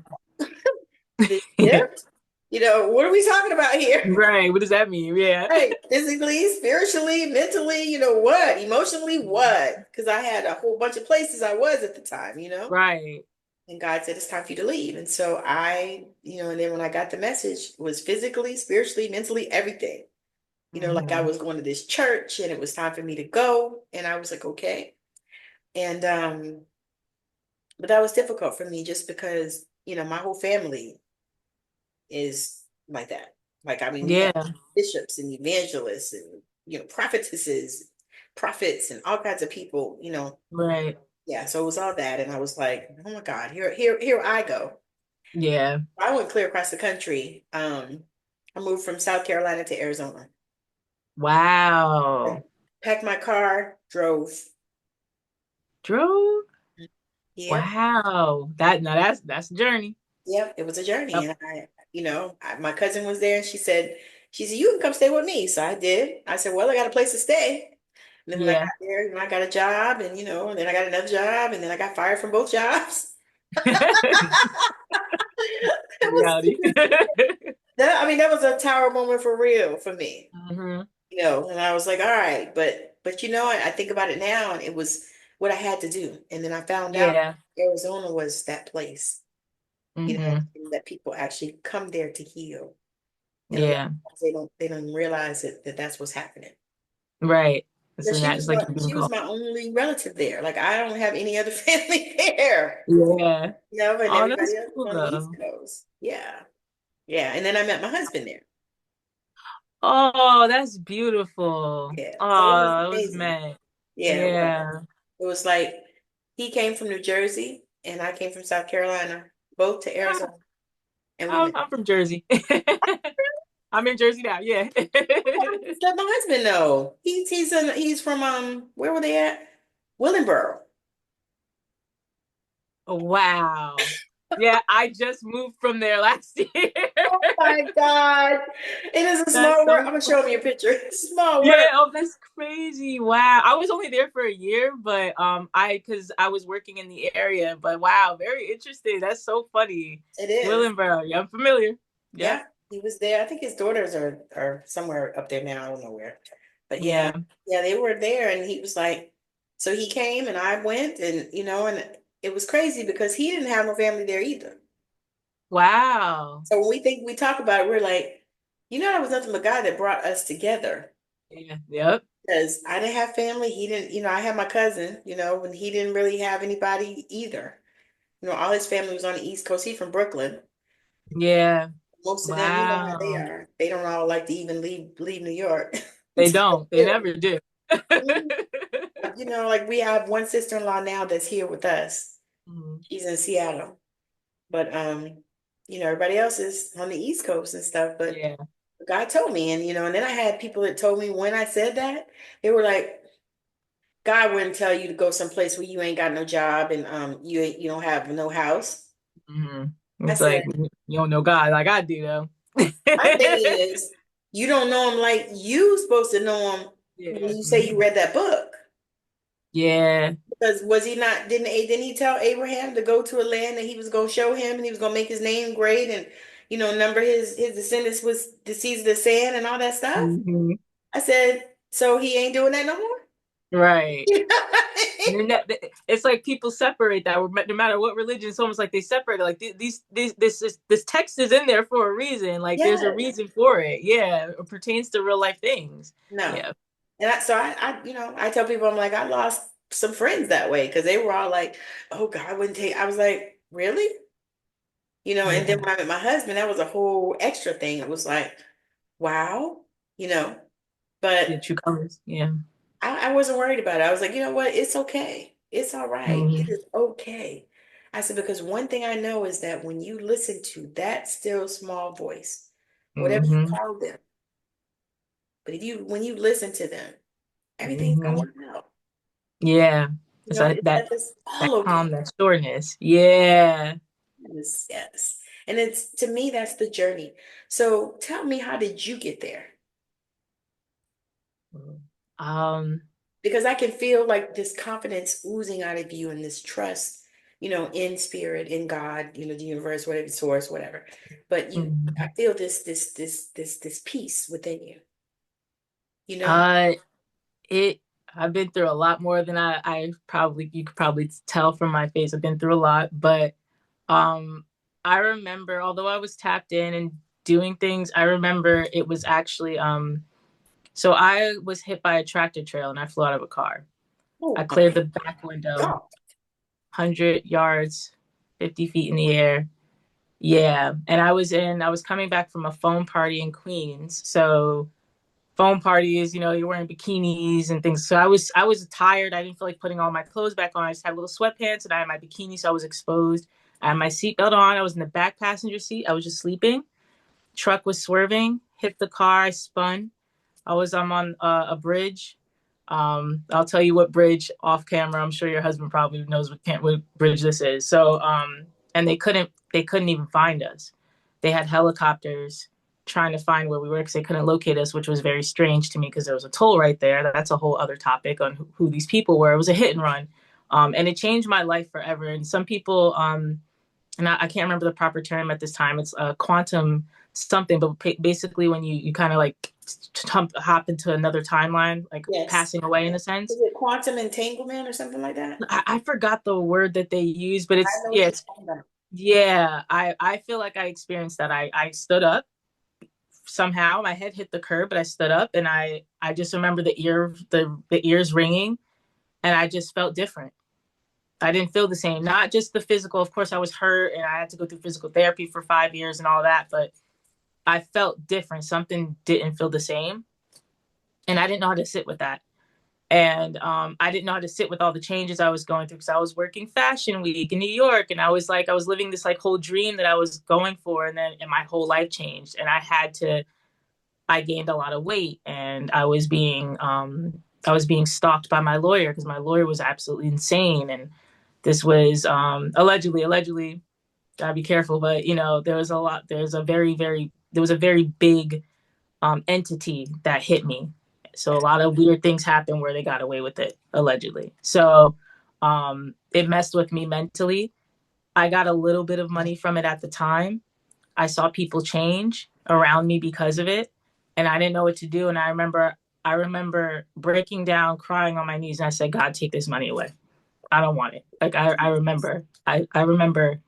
this shift, what are we talking about here? Right. What does that mean? Yeah. Right, physically, spiritually, mentally, what? Emotionally, what? Because I had a whole bunch of places I was at the time. Right. And God said it's time for you to leave. And so and then when I got the message, it was physically, spiritually, mentally, everything. Like I Hmm. was going to this church and it was time for me to go. And I was like, okay. And but that was difficult for me just because, my whole family is like that. Like, I mean, we have Yeah. bishops and evangelists and, prophetesses, prophets and all kinds of people. Right. Yeah, so it was all that. And I was like, oh my God, here I go. Yeah. I went clear across the country. I moved from South Carolina to Arizona. I Wow. packed my car, drove. Drew? Yep, Wow. That's a journey. yep. It was a journey, Yep. and my cousin was there, and she said, you can come stay with me. So I did. I said, well, I got a place to stay. And then when I got Yeah. there, I got a job, and then I got another job, and then I got fired from both jobs. It was, Reality. I mean, that was a tower moment for real for me. Hmm. And I was like, all right, but I think about it now, and it was what I had to do. And then I found out Yeah. Arizona was that place, Hmm. and that people actually come there to heal. And a lot Yeah. of times they don't realize that that's what's happening. Right. But So that is like you're being she was called. my only relative there. Like I don't have any other family there. Yeah. And Oh, everybody that's else is cool on the East though. Coast. Yeah. Yeah. And then I met my husband there. Oh, that's beautiful. Yeah. So it was Oh, it was amazing. meant. Yeah, it was. Yeah. It was like he came from New Jersey and I came from South Carolina, both to Ah, Arizona, and we met. I'm from Jersey. I'm in Jersey now. Yeah. Just let my husband know. He's from where were they at? Willingboro. Wow. Yeah, I just moved from there last year. Oh my God. It is a That's small world. so I'm gonna show him funny. your picture. It's a small Yeah, world. oh, that's crazy. Wow. I was only there for a year, but because I was working in the area, but wow, very interesting. That's so funny. It is. Willenboro. Yeah, I'm familiar. Yep. Yeah, he was there. I think his daughters are somewhere up there now. I don't know where. But yeah, Yeah. yeah, they were there and he was like, so he came and I went and it was crazy because he didn't have no family there either. Wow. So when we talk about it, we're like, that was nothing but God that brought us together. Yeah. Yep. Because I didn't have family. He didn't, I had my cousin, and he didn't really have anybody either. All his family was on the East Coast. He's from Brooklyn. Yeah. Most of them, you know how they Wow. are. They don't all like to even leave New York. They don't. They never do. Mhm. Like we have one sister-in-law now that's here with us. Mhm. She's in Seattle. But everybody else is on the East Coast and stuff. But Yeah. God told me, and then I had people that told me when I said that, they were like, God wouldn't tell you to go someplace where you ain't got no job and you don't have no house. Hmm. I It's said, like you don't know God like I do though. my thing is, you don't know him like you supposed to know him when Yeah. you say you Mhm. read that book. Yeah. Because was he not, didn't he tell Abraham to go to a land that he was going to show him and he was going to make his name great and, number his descendants was the seeds of the sand and all that stuff? Mhm. I said, so he ain't doing that no more? Right. You know what I And then it's like people separate that no matter what religion. It's almost like they separate it. Like this text is in there for a reason. Like there's a Yes. reason for it. Yeah, it pertains to real life things. No. Yeah. And I tell people, I'm like, I lost some friends that way because they were all like, oh, God wouldn't take, I was like, really? And then Yeah. when I met my husband, that was a whole extra thing. It was like, wow, you know, The but true colors. Yeah. I wasn't worried about it. I was like, you know what? It's okay. It's all right. It Hmm. is okay. I said, because one thing I know is that when you listen to that still small voice, whatever you Mm-hmm. call them. But if you when you listen to them, everything's gonna Mm-hmm. work out. Yeah. You It's know, like it's that like it's that all calm, okay. that sureness. Yeah. Yes, yes. And it's to me, that's the journey. So tell me, how did you get there? Um, Because I can feel like this confidence oozing out of you and this trust, in spirit, in God, the universe, whatever, source, whatever. But I mhm. feel this peace within you, you know? uh it I've been through a lot more than I probably you could probably tell from my face. I've been through a lot, but um I remember although I was tapped in and doing things, I remember it was actually so I was hit by a tractor trailer and I flew out of a car. I Oh cleared my the back window, God. 100 yards, 50 feet in the air. Yeah. And I was coming back from a foam party in Queens. So foam parties, you're wearing bikinis and things. So I was tired. I didn't feel like putting all my clothes back on. I just had little sweatpants and I had my bikini, so I was exposed. I had my seatbelt on. I was in the back passenger seat. I was just sleeping. Truck was swerving, hit the car, I spun. I'm on a bridge. I'll tell you what bridge off camera. I'm sure your husband probably knows what bridge this is. So, and they couldn't even find us. They had helicopters trying to find where we were because they couldn't locate us, which was very strange to me because there was a toll right there. That's a whole other topic on who these people were. It was a hit and run, and it changed my life forever. And some people, and I can't remember the proper term at this time. It's quantum something, but basically when you kind of like hop into another timeline, like Yes. passing away in a Is sense. it quantum entanglement or something like that? I forgot the word that they use, but I it's know yeah, what you're it's talking about. yeah. I feel like I experienced that. I stood up somehow. My head hit the curb, but I stood up, and I just remember the ears ringing, and I just felt different. I didn't feel the same. Not just the physical. Of course, I was hurt, and I had to go through physical therapy for 5 years and all that, but I felt different. Something didn't feel the same. And I didn't know how to sit with that. And I didn't know how to sit with all the changes I was going through because I was working Fashion Week in New York. And I was living this like whole dream that I was going for. And my whole life changed. And I gained a lot of weight and I was being stalked by my lawyer because my lawyer was absolutely insane. And this was allegedly, gotta be careful, but there was a very big entity that hit me. So a lot of weird things happened where they got away with it, allegedly. So it messed with me mentally. I got a little bit of money from it at the time. I saw people change around me because of it, and I didn't know what to do. And I remember breaking down, crying on my knees, and I said, "God, take this money away. I don't want it." Like I remember, I remember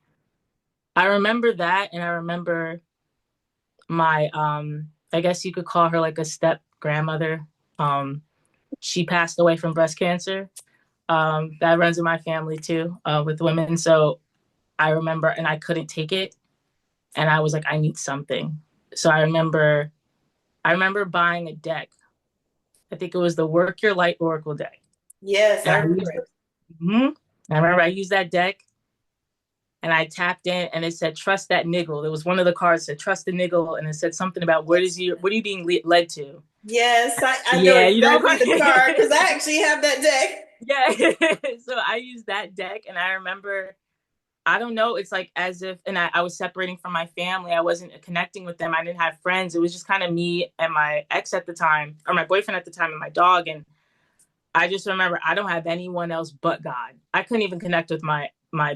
that, and I remember my I guess you could call her like a step grandmother. She passed away from breast cancer. That runs in my family too, with women. So I remember, and I couldn't take it, and I was like, I need something. So I remember buying a deck. I think it was the Work Your Light Oracle deck, Yes, and I I remember used it. it. Mm-hmm. I remember I used that deck, and I tapped in, and it said trust that niggle. There was one of the cards that said trust the niggle, and it said something about Yes. what are you being led to. Yes, I know Yeah, you know exactly the card because what? I actually have that deck. Yeah. So I used that deck, and I remember, I don't know, it's like as if, and I was separating from my family. I wasn't connecting with them. I didn't have friends. It was just kind of me and my ex at the time, or my boyfriend at the time, and my dog. And I just remember I don't have anyone else but God. I couldn't even connect with my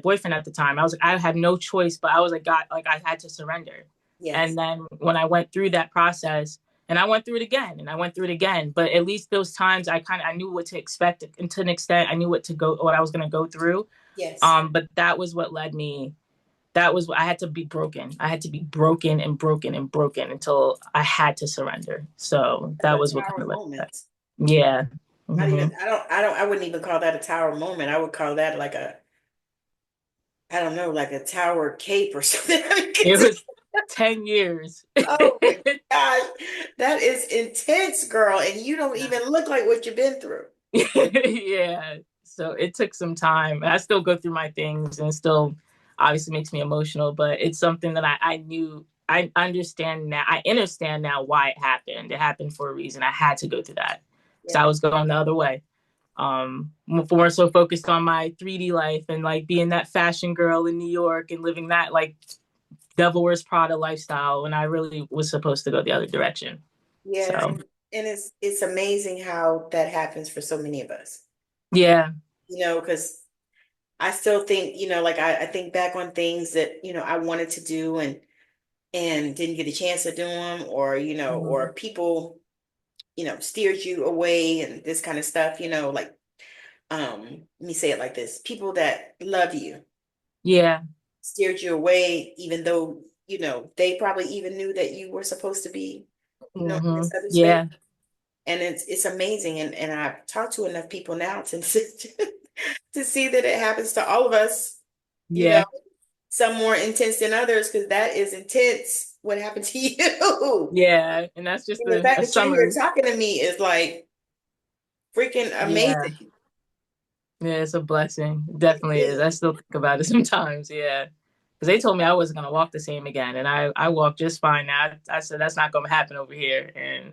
boyfriend at the time. I was like, I had no choice, but I was like, God, like I had to surrender. Yes, And then when I went through that process, and I went through it again, and I went through it again, but at least those times I knew what to expect, and to an extent I knew what I was going to go through. yes. But that was what led me. That was what I had to be broken. I had to be broken and broken and broken until I had to surrender. So That's that a was what kind tower of led to that. moment. Yeah. Not even, Hmm. I wouldn't even call that a tower moment. I would call that like I don't know, like a tower cape or something. It was 10 years. Oh my gosh, that is intense, girl. And you don't Yeah. even look like what you've been through. Yeah. So it took some time. I still go through my things and it still obviously makes me emotional, but it's something that I knew. I understand now. I understand now why it happened. It happened for a reason. I had to go through that because I Yeah. was going the other way. More so focused on my 3D life and like being that fashion girl in New York and living that like Devil Wears Prada lifestyle when I really was supposed to go the other direction. Yeah, So and it's amazing how that happens for so many of us. yeah. Because I still think, like I think back on things that, I wanted to do and didn't get a chance to do them, or, Mhm. or people, steered you away and this kind of stuff, like let me say it like this. People that love you Yeah. steered you away, even though, they probably even knew that you were supposed to be, in this other space. Yeah. And it's amazing. And I've talked to enough people now to to see that it happens to all of us, you know, Yeah. some more intense than others, because that is intense what happened to you. Yeah. And that's just And the fact a that you're here summary. talking to me is like freaking Yeah. amazing. Yeah, it's a blessing. It It definitely is. I is. still think about it sometimes. Yeah. Because they told me I wasn't going to walk the same again. And I walk just fine now. I said, that's not going to happen over here. And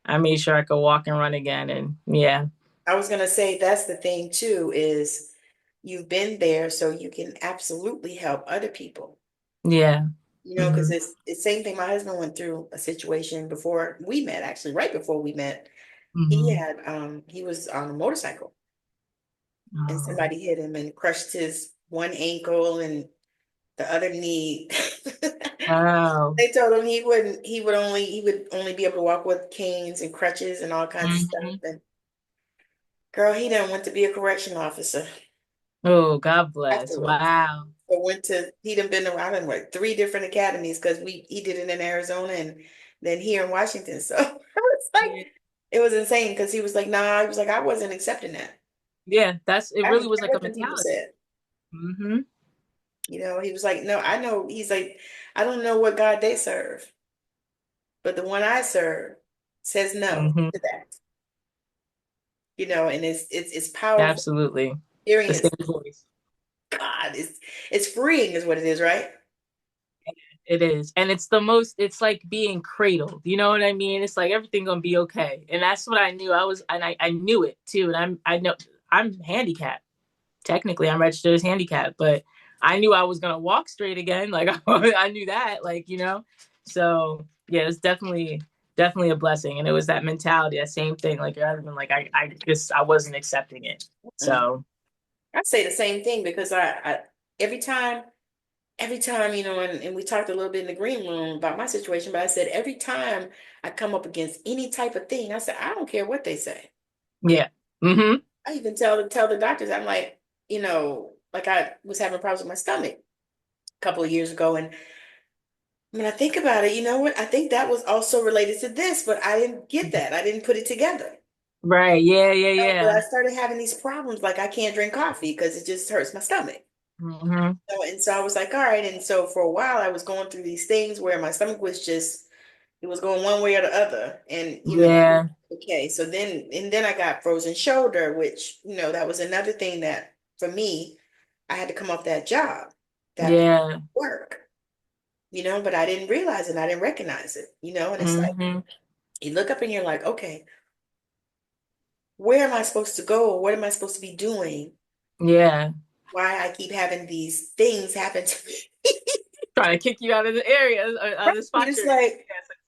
I made sure I could walk and run again. And yeah. I was gonna say that's the thing too, is you've been there so you can absolutely help other people. Yeah. Because Hmm. it's same thing. My husband went through a situation before we met, actually, right before we met. Hmm. He was on a motorcycle and Oh, somebody hit him and crushed his one ankle and the other knee. wow. They told him he would only be able to walk with canes and crutches and all kinds of stuff. Hmm. And girl, he done went to be a correction officer Oh, God bless. afterwards. Wow. So he done been around in what, three different academies, because he did it in Arizona and then here in Washington. So it's like Yeah. it was insane because he was like, nah, he was like, I wasn't accepting that. Yeah. It I really didn't was care like a what the people mentality. said. Hmm. He was like, no, I know. He's like, I don't know what God they serve, but the one I serve says no Hmm. to that. And it's powerful Absolutely. The same experience. voice. God, it's freeing, is what it is, right? It is. And it's like being cradled. You know what I mean? It's like everything gonna be okay. And that's what I knew. I knew it too. And I know I'm handicapped. Technically I'm registered as handicapped, but I knew I was gonna walk straight again. Like I knew that, So yeah, it's definitely a blessing. And it was that mentality, that same thing. Like your husband, like I wasn't accepting it. Mm. So I say the same thing because I every time and we talked a little bit in the green room about my situation, but I said every time I come up against any type of thing, I said, I don't care what they say. yeah. Hmm. I even tell the doctors, I'm like, like I was having problems with my stomach a couple of years ago. And when I think about it, you know what? I think that was also related to this, but I didn't get that. I didn't put it together. Right. Yeah, yeah, But I yeah. started having these problems, like I can't drink coffee because it just hurts my stomach. Hmm. And so I was like, all right. And so for a while, I was going through these things where my stomach was just, it was going one way or the other. And, Yeah. okay. So then I got frozen shoulder, which, that was another thing that for me, I had to come off that job, that Yeah. work, but I didn't realize it. I didn't recognize it, and it's like, Hmm. you look up and you're like, okay, where am I supposed to go? What am I supposed to be doing? Yeah. Why I keep having these things happen to me? Trying to kick you out of the area, out of the spot It's you're in. like, Yeah, it's like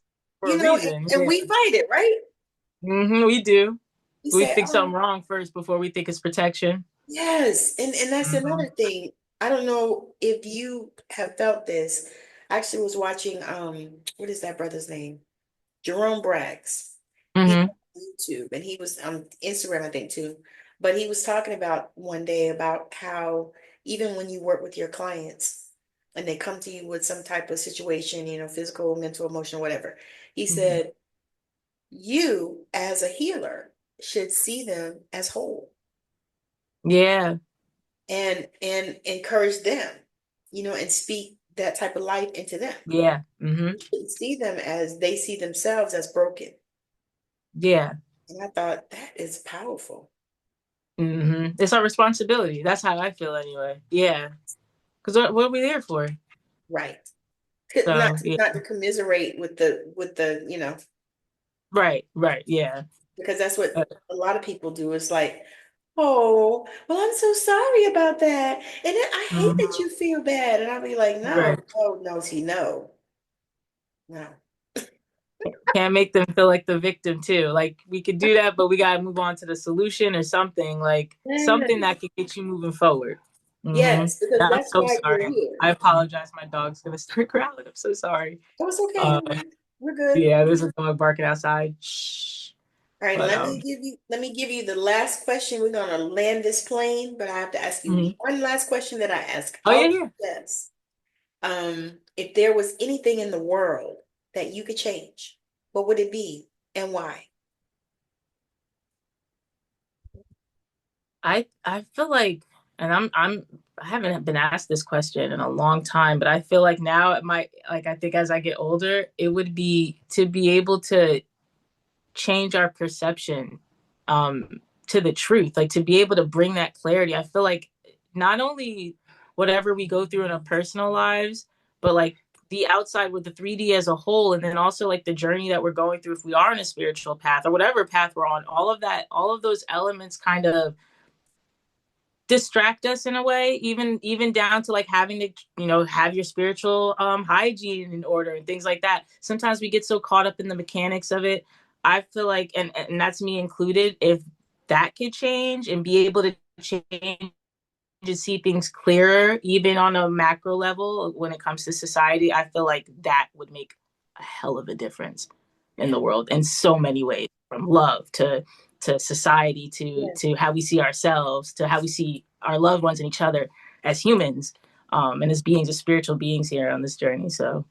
for a and, reason. and Yeah. we fight it, right? We do. We We say, think oh, something wrong first before we think it's protection. yes. And that's Hmm. another thing. I don't know if you have felt this. I actually was watching, what is that brother's name? Jerome Braggs. He's Hmm. on YouTube and he was on Instagram, I think, too. But he was talking about one day about how even when you work with your clients and they come to you with some type of situation, physical, mental, emotional, whatever, he Hmm. said, you as a healer should see them as whole Yeah. and encourage them, and speak that type of life into them. Yeah. Hmm. You shouldn't see them as they see themselves as broken. Yeah. And I thought that is powerful. It's our responsibility. That's how I feel anyway. Yeah. Because what are we there for? Right. So yeah. Not to commiserate with the, Right, yeah. because that's what Uh, a lot of people do. It's like, oh, well, I'm so sorry about that. And then I hate mhm. that you feel bad. And I'll be like, no, Right. no, no, see, no, no. Can't make them feel like the victim too. Like we could do that, but we gotta move on to the solution or something, like something Yes, that could get you moving forward. Hmm. yes, because I'm that's so why you're sorry. here. I apologize. My dog's gonna start growling. I'm so sorry. Oh, it's okay, Uh, honey. We're good. yeah, there's a dog barking outside. Shh. All right, But let me give you the last question. We're gonna land this plane, but I have to ask you mhm. one last question that I ask Oh all yeah, the yeah. guests. If there was anything in the world that you could change, what would it be and why? I feel like, and I haven't been asked this question in a long time, but I feel like now it might, like I think as I get older, it would be to be able to change our perception to the truth, like to be able to bring that clarity. I feel like not only whatever we go through in our personal lives, but like the outside with the 3D as a whole, and then also like the journey that we're going through if we are in a spiritual path or whatever path we're on, all of that, all of those elements kind of distract us in a way, even down to like having to have your spiritual hygiene in order and things like that. Sometimes we get so caught up in the mechanics of it. I feel like, and that's me included, if that could change and be able to change to see things clearer, even on a macro level when it comes to society, I feel like that would make a hell of a difference in Yeah, the world in so many ways, from love to society yeah. to how we see ourselves to how we see our loved ones and each other as humans, and as beings, as spiritual beings here on this journey. So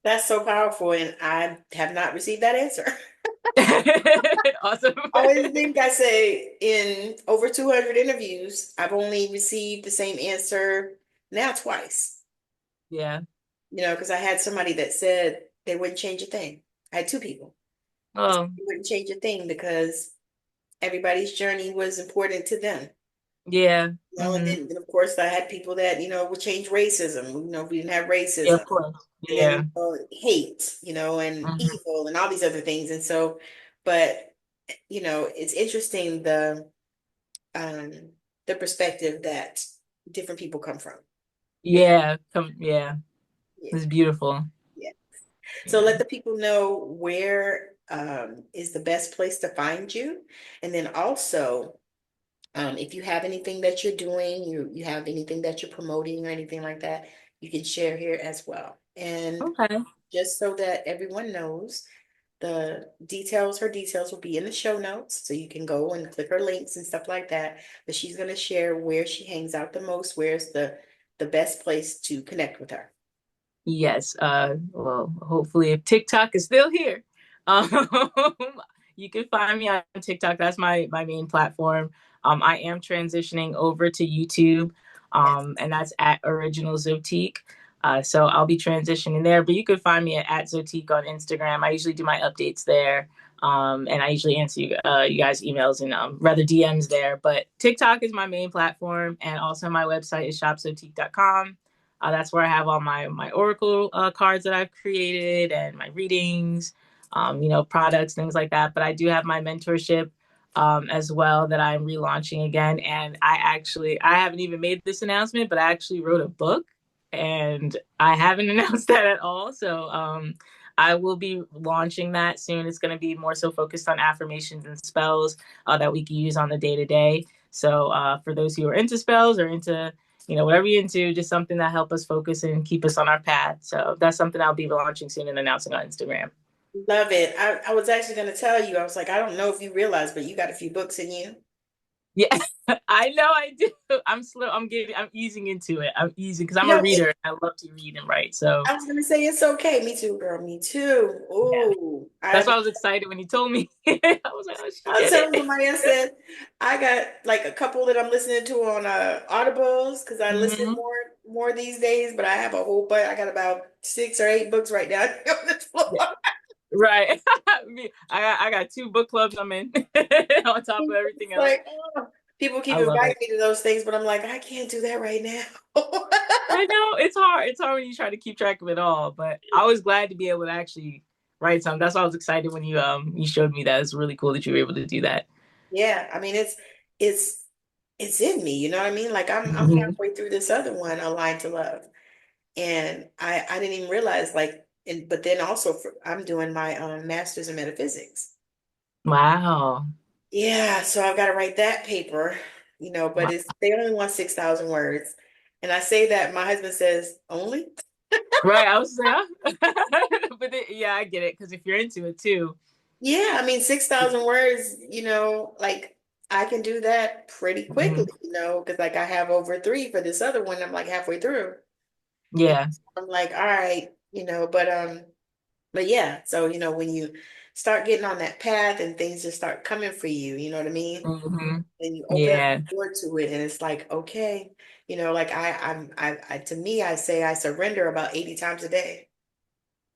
That's so powerful, and I have not received that answer. awesome. I always think I say in over 200 interviews, I've only received the same answer now twice. Yeah. Because I had somebody that said they wouldn't change a thing. I had two people. They said Oh, they wouldn't change a thing because everybody's journey was important to them. yeah. And Hmm. then of course I had people that, would change racism. We didn't have Yeah, racism. of course. And then Yeah. hate, and Hmm. evil and all these other things. And so, but it's interesting um the perspective that different people come from. Yeah. Yeah. Yeah. It's beautiful. Yeah. So Yeah. let the people know where is the best place to find you. And then also, if you have anything that you're doing, you have anything that you're promoting or anything like that, you can share here as well. And Okay. just so that everyone knows, her details will be in the show notes. So you can go and click her links and stuff like that. But she's going to share where she hangs out the most, where's the best place to connect with her. Yes. Well, hopefully if TikTok is still here, um, you can find me on TikTok. That's my main platform. I am transitioning over to YouTube, Yes. and that's at Original Zotique. So I'll be transitioning there, but you can find me at Zotique on Instagram. I usually do my updates there. And I usually answer you guys' emails and rather DMs there. But TikTok is my main platform, and also my website is shopzotique.com. That's where I have all my oracle cards that I've created and my readings, products, things like that. But I do have my mentorship as well that I'm relaunching again. And I haven't even made this announcement, but I actually wrote a book, and I haven't announced that at all. So I will be launching that soon. It's going to be more so focused on affirmations and spells that we can use on the day to day. So for those who are into spells or into whatever you're into, just something that help us focus and keep us on our path. So that's something I'll be launching soon and announcing on Instagram. Love it. I was actually going to tell you, I was like, I don't know if you realize, but you got a few books in you. Yeah, I know I do. I'm slow. I'm easing into it. I'm easing because You I'm a know, reader. I love to read and write. So I was going to say it's okay. Me too, girl. Me too. yeah, Oh, that's why I was excited when you told me. I was like, oh, she I was did telling it. somebody, I said, I got like a couple that I'm listening to on Audibles because I listen Hmm. more these days, but I have a whole bunch. I got about 6 or 8 books right now on the floor. Yeah, right. I got two book clubs I'm in on top of everything It's else. like, oh. People keep I love inviting it. me to those things, but I'm like, I can't do that right now. I know it's hard. It's hard when you try to keep track of it all. But I was glad to be able to actually write something. That's why I was excited when you showed me that. It's really cool that you were able to do that. Yeah, I mean it's it's in me, you know what I mean? Like I'm Hmm. halfway through this other one, A Line to Love. And I didn't even realize like but then also I'm doing my master's in metaphysics. Wow. Yeah, so I've got to write that paper, but Wow. it's they only want 6,000 words. And I say that my husband says, "Only?" Right. I was like, but then, yeah, I get it because if you're into it too. Yeah, I mean 6,000 words, like I can do that pretty quickly, Mhm. because like I have over three for this other one. I'm like halfway through. And Yeah. I'm like, all right, but yeah, so when you start getting on that path and things just start coming for you, you know what I mean? Hmm. And you open up Yeah. the door to it and it's like, okay, like to me, I say I surrender about 80 times a day.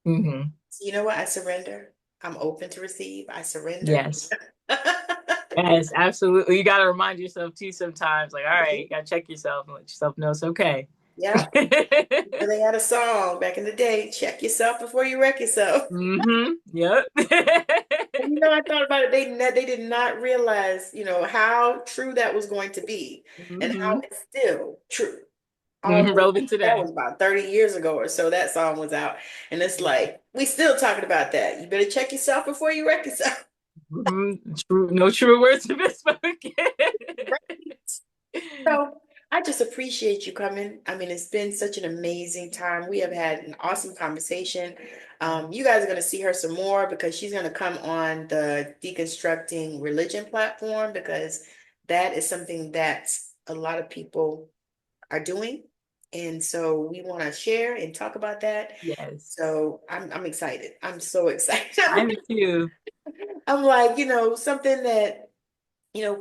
Hmm. So you know what? I surrender. I'm open to receive. I surrender. Yes. Yes, absolutely. You got to remind yourself too sometimes, like, all right, you got to check yourself and let yourself know it's okay. Yeah. They had a song back in the day, check yourself before you wreck yourself. Yep. And I thought about it. They did not realize, how true that was going to be and how Hmm. it's still true. Although Relevant that today. was about 30 years ago or so that song was out. And it's like, we still talking about that. You better check yourself before you wreck yourself. True, no true words have been spoken. So I just appreciate you coming. I mean, it's been such an amazing time. We have had an awesome conversation. You guys are going to see her some more because she's going to come on the Deconstructing Religion platform because that is something that a lot of people are doing. And so we want to share and talk about that. Yes, So I'm excited. I'm so excited. I am too. I'm like, something that,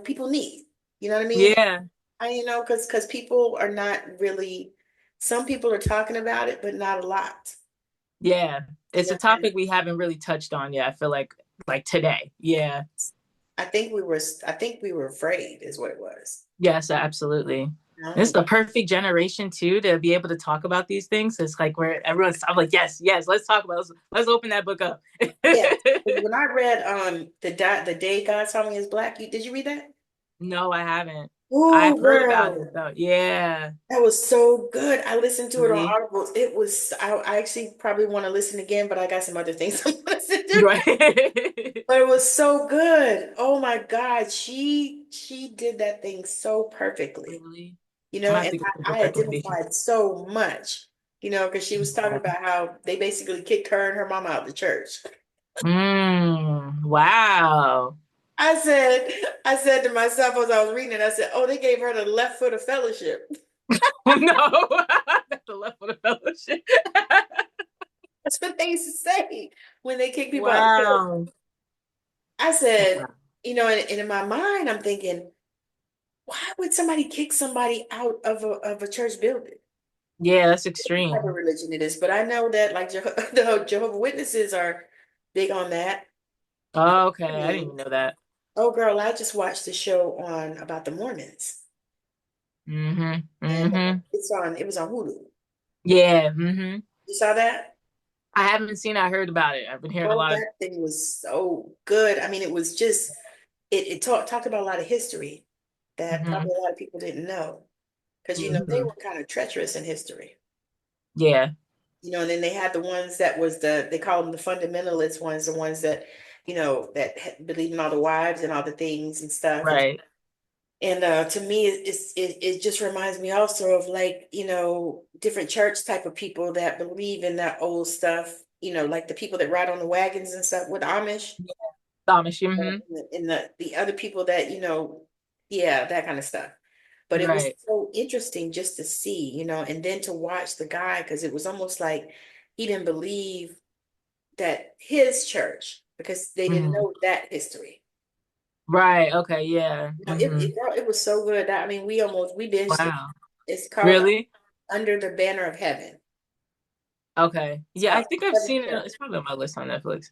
people need. You know what I mean? Yeah, Because people are not really, some people are talking about it, but not a lot. yeah. It's a And topic we haven't really touched on yet. I feel like today. Yeah. I think we were afraid is what it was. Yes, absolutely. It's No. the perfect generation too to be able to talk about these things. It's like where everyone's I'm like, yes, yes, let's talk about this. Let's open that book up. Yeah. When I read the day God saw me as black, did you read that? No, I haven't. Oh, I've heard about it girl. though. Yeah. That was so good. I listened to it on Really? Audible. I actually probably want to listen again, but I got some other things I'm listening to. Right. But it was so good. Oh my God. She did that thing so perfectly. Really? I'm gonna have And to go with I those recommendations. identified so much, because she was talking Yeah. about how they basically kicked her and her mom out of the church. Wow. I said to myself as I was reading it, I said, oh, they gave her the left foot of fellowship. Oh no. That's the left of the fellowship. That's what they used to say when they kick people out of the church. Wow. I said, Wow. and in my mind, I'm thinking, why would somebody kick somebody out of a church building? Yeah, that's What type of extreme. religion it is, but I know that like the Jehovah Witnesses are big on that. Oh, okay. I didn't even Mormons. know that. Oh, girl, I just watched the show on about the Mormons, Mm-hmm. and Mm-hmm. it was on Hulu. Yeah. Mm-hmm. You saw that? I haven't seen I heard about it. I've been hearing a Oh, lot of that thing was so good. I mean, it was just it talked about a lot of history that mm-hmm. probably a lot of people didn't know because they Mm-hmm. were kind of treacherous in history. Yeah. And then they had the ones that was they call them the fundamentalist ones, the ones that that believe in all the wives and all the things and stuff. Right. And to me, it just reminds me also of like, different church type of people that believe in that old stuff, like the people that ride on the wagons and stuff with Amish, Amish. Mm-hmm. and the other people that, yeah, that kind of stuff. But it was Right. so interesting just to see, and then to watch the guy, because it was almost like he didn't believe that his church, because they didn't Mm-hmm. know that history. Right. Okay. Yeah. Mm-hmm. Girl, it was so good. I mean, we binged it. Wow. It's called Really? Under the Banner of Heaven. Okay. It's Yeah, I about think I've seven seen it. shows. It's probably on my list on Netflix.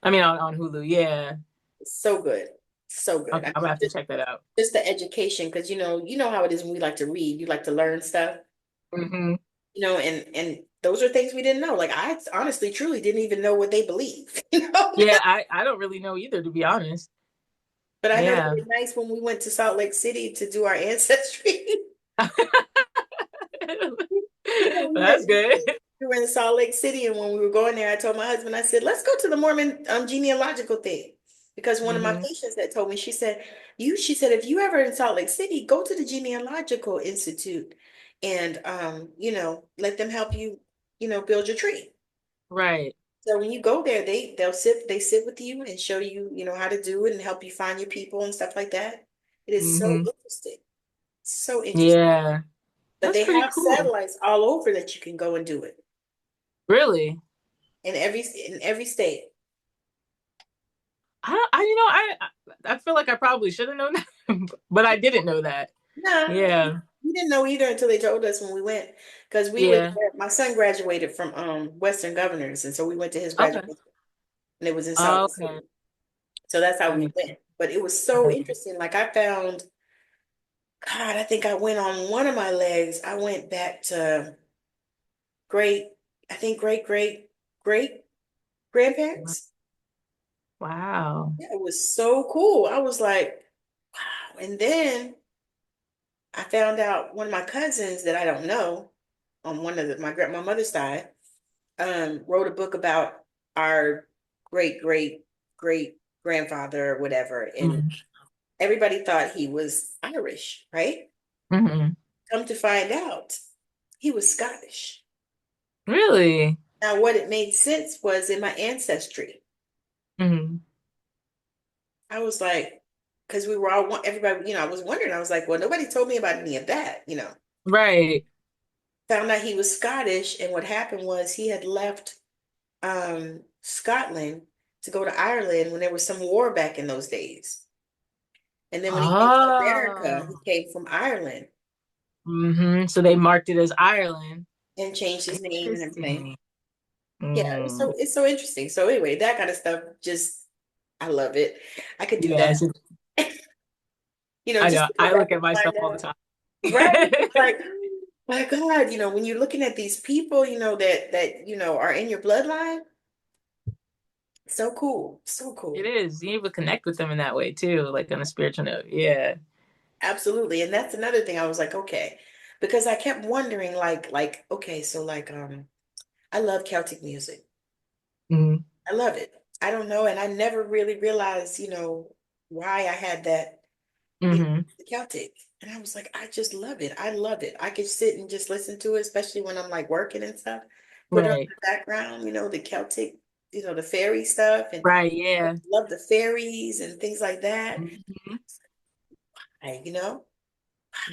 I mean, on Hulu. Yeah. It's so good. So good. Okay, I I'm gonna mean, have to check that out. just the education, because you know how it is when we like to read, you like to learn stuff, Hmm. and those are things we didn't know. Like I honestly, truly didn't even know what they believe, Yeah, I don't really know either, to be honest. But I know they Yeah. were nice when we went to Salt Lake City to do our ancestry. Yeah, That's good. we were in Salt Lake City, and when we were going there, I told my husband, I said, let's go to the Mormon genealogical thing. Because one of my Hmm. patients had told me, she said, if you ever in Salt Lake City, go to the Genealogical Institute and, let them help you, build your tree. Right. So when you go there, they sit with you and show you, how to do it and help you find your people and stuff like that. It is so Hmm. interesting. So interesting. Yeah. But That's they pretty have cool. satellites all over that you can go and do it Really? in every state. I feel like I probably should have known that, but I didn't know that. No, Yeah. we didn't know either until they told us when we went. Because we were Yeah. there. My son graduated from Western Governors, and so we went to his Okay. graduation, and it was in Salt Lake Okay. City. So that's how That we makes went. But it was so sense. interesting. Like I found, God, I think I went on one of my legs. I went back to great, I think great grandparents. Wow. Yeah, it was so cool. I was like, wow. And then I found out one of my cousins that I don't know on one of my mother's side wrote a book about our great grandfather or whatever, and Mm-hmm. everybody thought he was Irish, right? Mm-hmm. Come to find out, he was Scottish. Really? Now, what it made sense was in my ancestry. Mm-hmm. I was like, because we were all everybody, I was wondering. I was like, well, nobody told me about any of that. Right. Found out he was Scottish, and what happened was he had left Scotland to go to Ireland when there was some war back in those days. And then when he came to America, he Oh. came from Ireland So they marked it as Ireland. and changed his name and everything. Interesting. Yeah, Mm. it's so interesting. So anyway, that kind of stuff just I love it. I could do Yes, that. I Just know. to go I back look at and myself find all the out. time. Right? It's like, my God, when you're looking at these people, that are in your bloodline, so cool. So It cool. is. You able to connect with them in that way too, like on a spiritual note. Yeah. Absolutely. And that's another thing I was like, okay. Because I kept wondering, okay, so I love Celtic music. Hmm. I love it. I don't know, and I never really realized, why I had that, Hmm. the Celtic. And I was like, I just love it. I love it. I could sit and just listen to it, especially when I'm like working and stuff. Put it on Right. the background, the Celtic, the fairy stuff, and Right. Yeah. love the fairies and things like that. Hmm. I,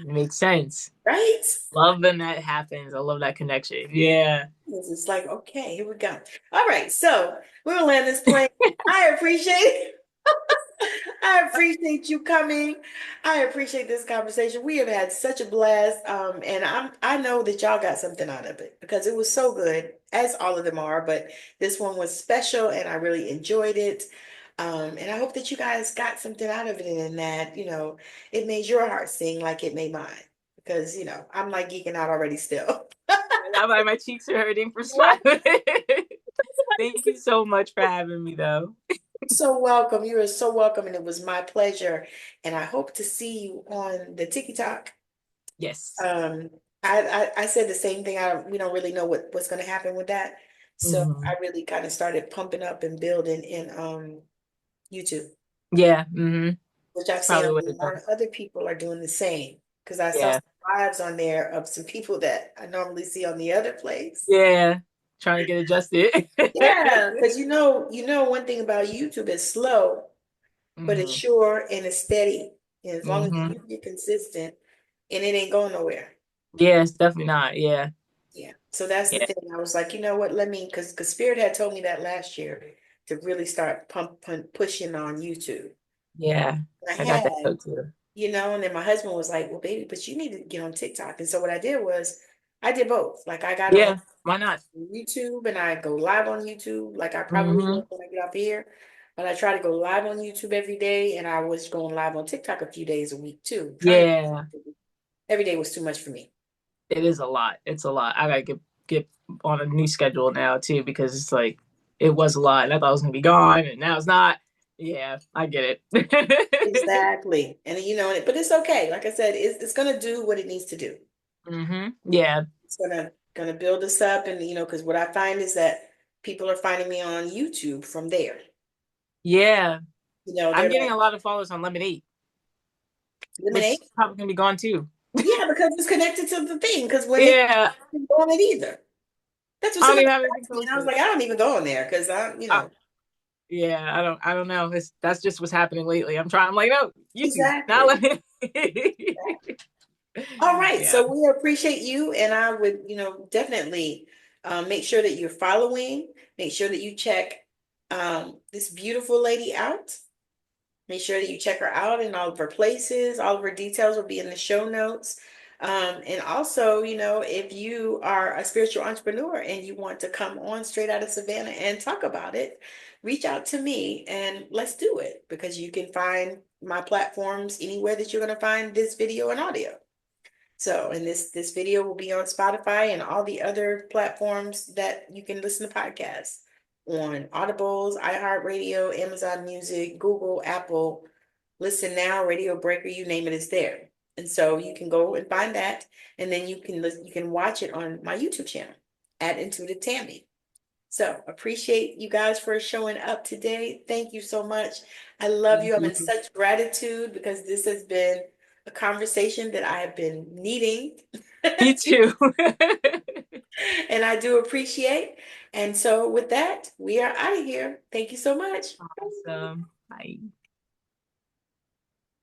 Makes sense. right? Love when that happens. I love that connection. Yeah. It's like, okay, here we go. All right, so we'll land this plane. I appreciate it. I appreciate you coming. I appreciate this conversation. We have had such a blast. And I know that y'all got something out of it because it was so good, as all of them are, but this one was special and I really enjoyed it. And I hope that you guys got something out of it and that, it made your heart sing like it made mine. Because, I'm like geeking out already still. Now my cheeks are hurting for Right? smiling. Thank you so much for having me though. So welcome. You are so welcome, and it was my pleasure. And I hope to see you on the TikTok. Yes. Um, I said the same thing. We don't really know what's going to happen with that, so Hmm. I really kind of started pumping up and building in YouTube, Yeah. Hmm. which I've It's seen probably a what it lot does. of other people are doing the same. Because I saw Yeah. some lives on there of some people that I normally see on the other place. Yeah. Trying to get adjusted. Yeah, because one thing about YouTube is slow, but it's Hmm. sure and it's steady. And as long as Hmm. you get consistent and it ain't going nowhere. Yeah, it's definitely not. Yeah. Yeah. So that's the Yeah. thing. I was like, you know what? Because Spirit had told me that last year to really start pushing on YouTube. Yeah. And I I got that had, note too. and then my husband was like, well, baby, but you need to get on TikTok. And so what I did was I did both. Like I got on Yeah. Why not? YouTube and I go live on YouTube, like I probably Hmm. will when I get off here. But I try to go live on YouTube every day, and I was going live on TikTok a few days a week too. Trying to Yeah, every day was too much for me. it is a lot. It's a lot. I gotta get on a new schedule now too because it's like it was a lot and I thought it was gonna be gone and now it's not. Yeah, I get it. Exactly. And but it's okay. Like I said, it's gonna do what it needs to do. Yeah. It's gonna build us up, and because what I find is that people are finding me on YouTube from there. Yeah. I'm They're getting like, a lot of followers on Lemonade, which is lemonade. probably gonna be gone too. Yeah, because it's connected to the thing. Because when it Yeah. I didn't go on it either. That's what I don't somebody even have anything asked me, and I was posted. like, I don't even go on there because I, yeah, I don't know. That's just what's happening lately. I'm like, no, YouTube. Now exactly. let me All right, Yeah. so we appreciate you, and I would, definitely make sure that you're following. Make sure that you check this beautiful lady out. Make sure that you check her out in all of her places. All of her details will be in the show notes. And also, if you are a spiritual entrepreneur and you want to come on straight out of Savannah and talk about it, reach out to me and let's do it because you can find my platforms anywhere that you're going to find this video and audio. So, and this video will be on Spotify and all the other platforms that you can listen to podcasts on Audibles, iHeartRadio, Amazon Music, Google, Apple, Listen Now, Radio Breaker, you name it, is there. And so you can go and find that, and then you can watch it on my YouTube channel at Intuitive Tammy. So appreciate you guys for showing up today. Thank you so much. I love you. I'm in such gratitude because this has been a conversation that I have been needing Me too. and I do appreciate. And so with that, we are out of here. Thank you so much. Awesome. Bye.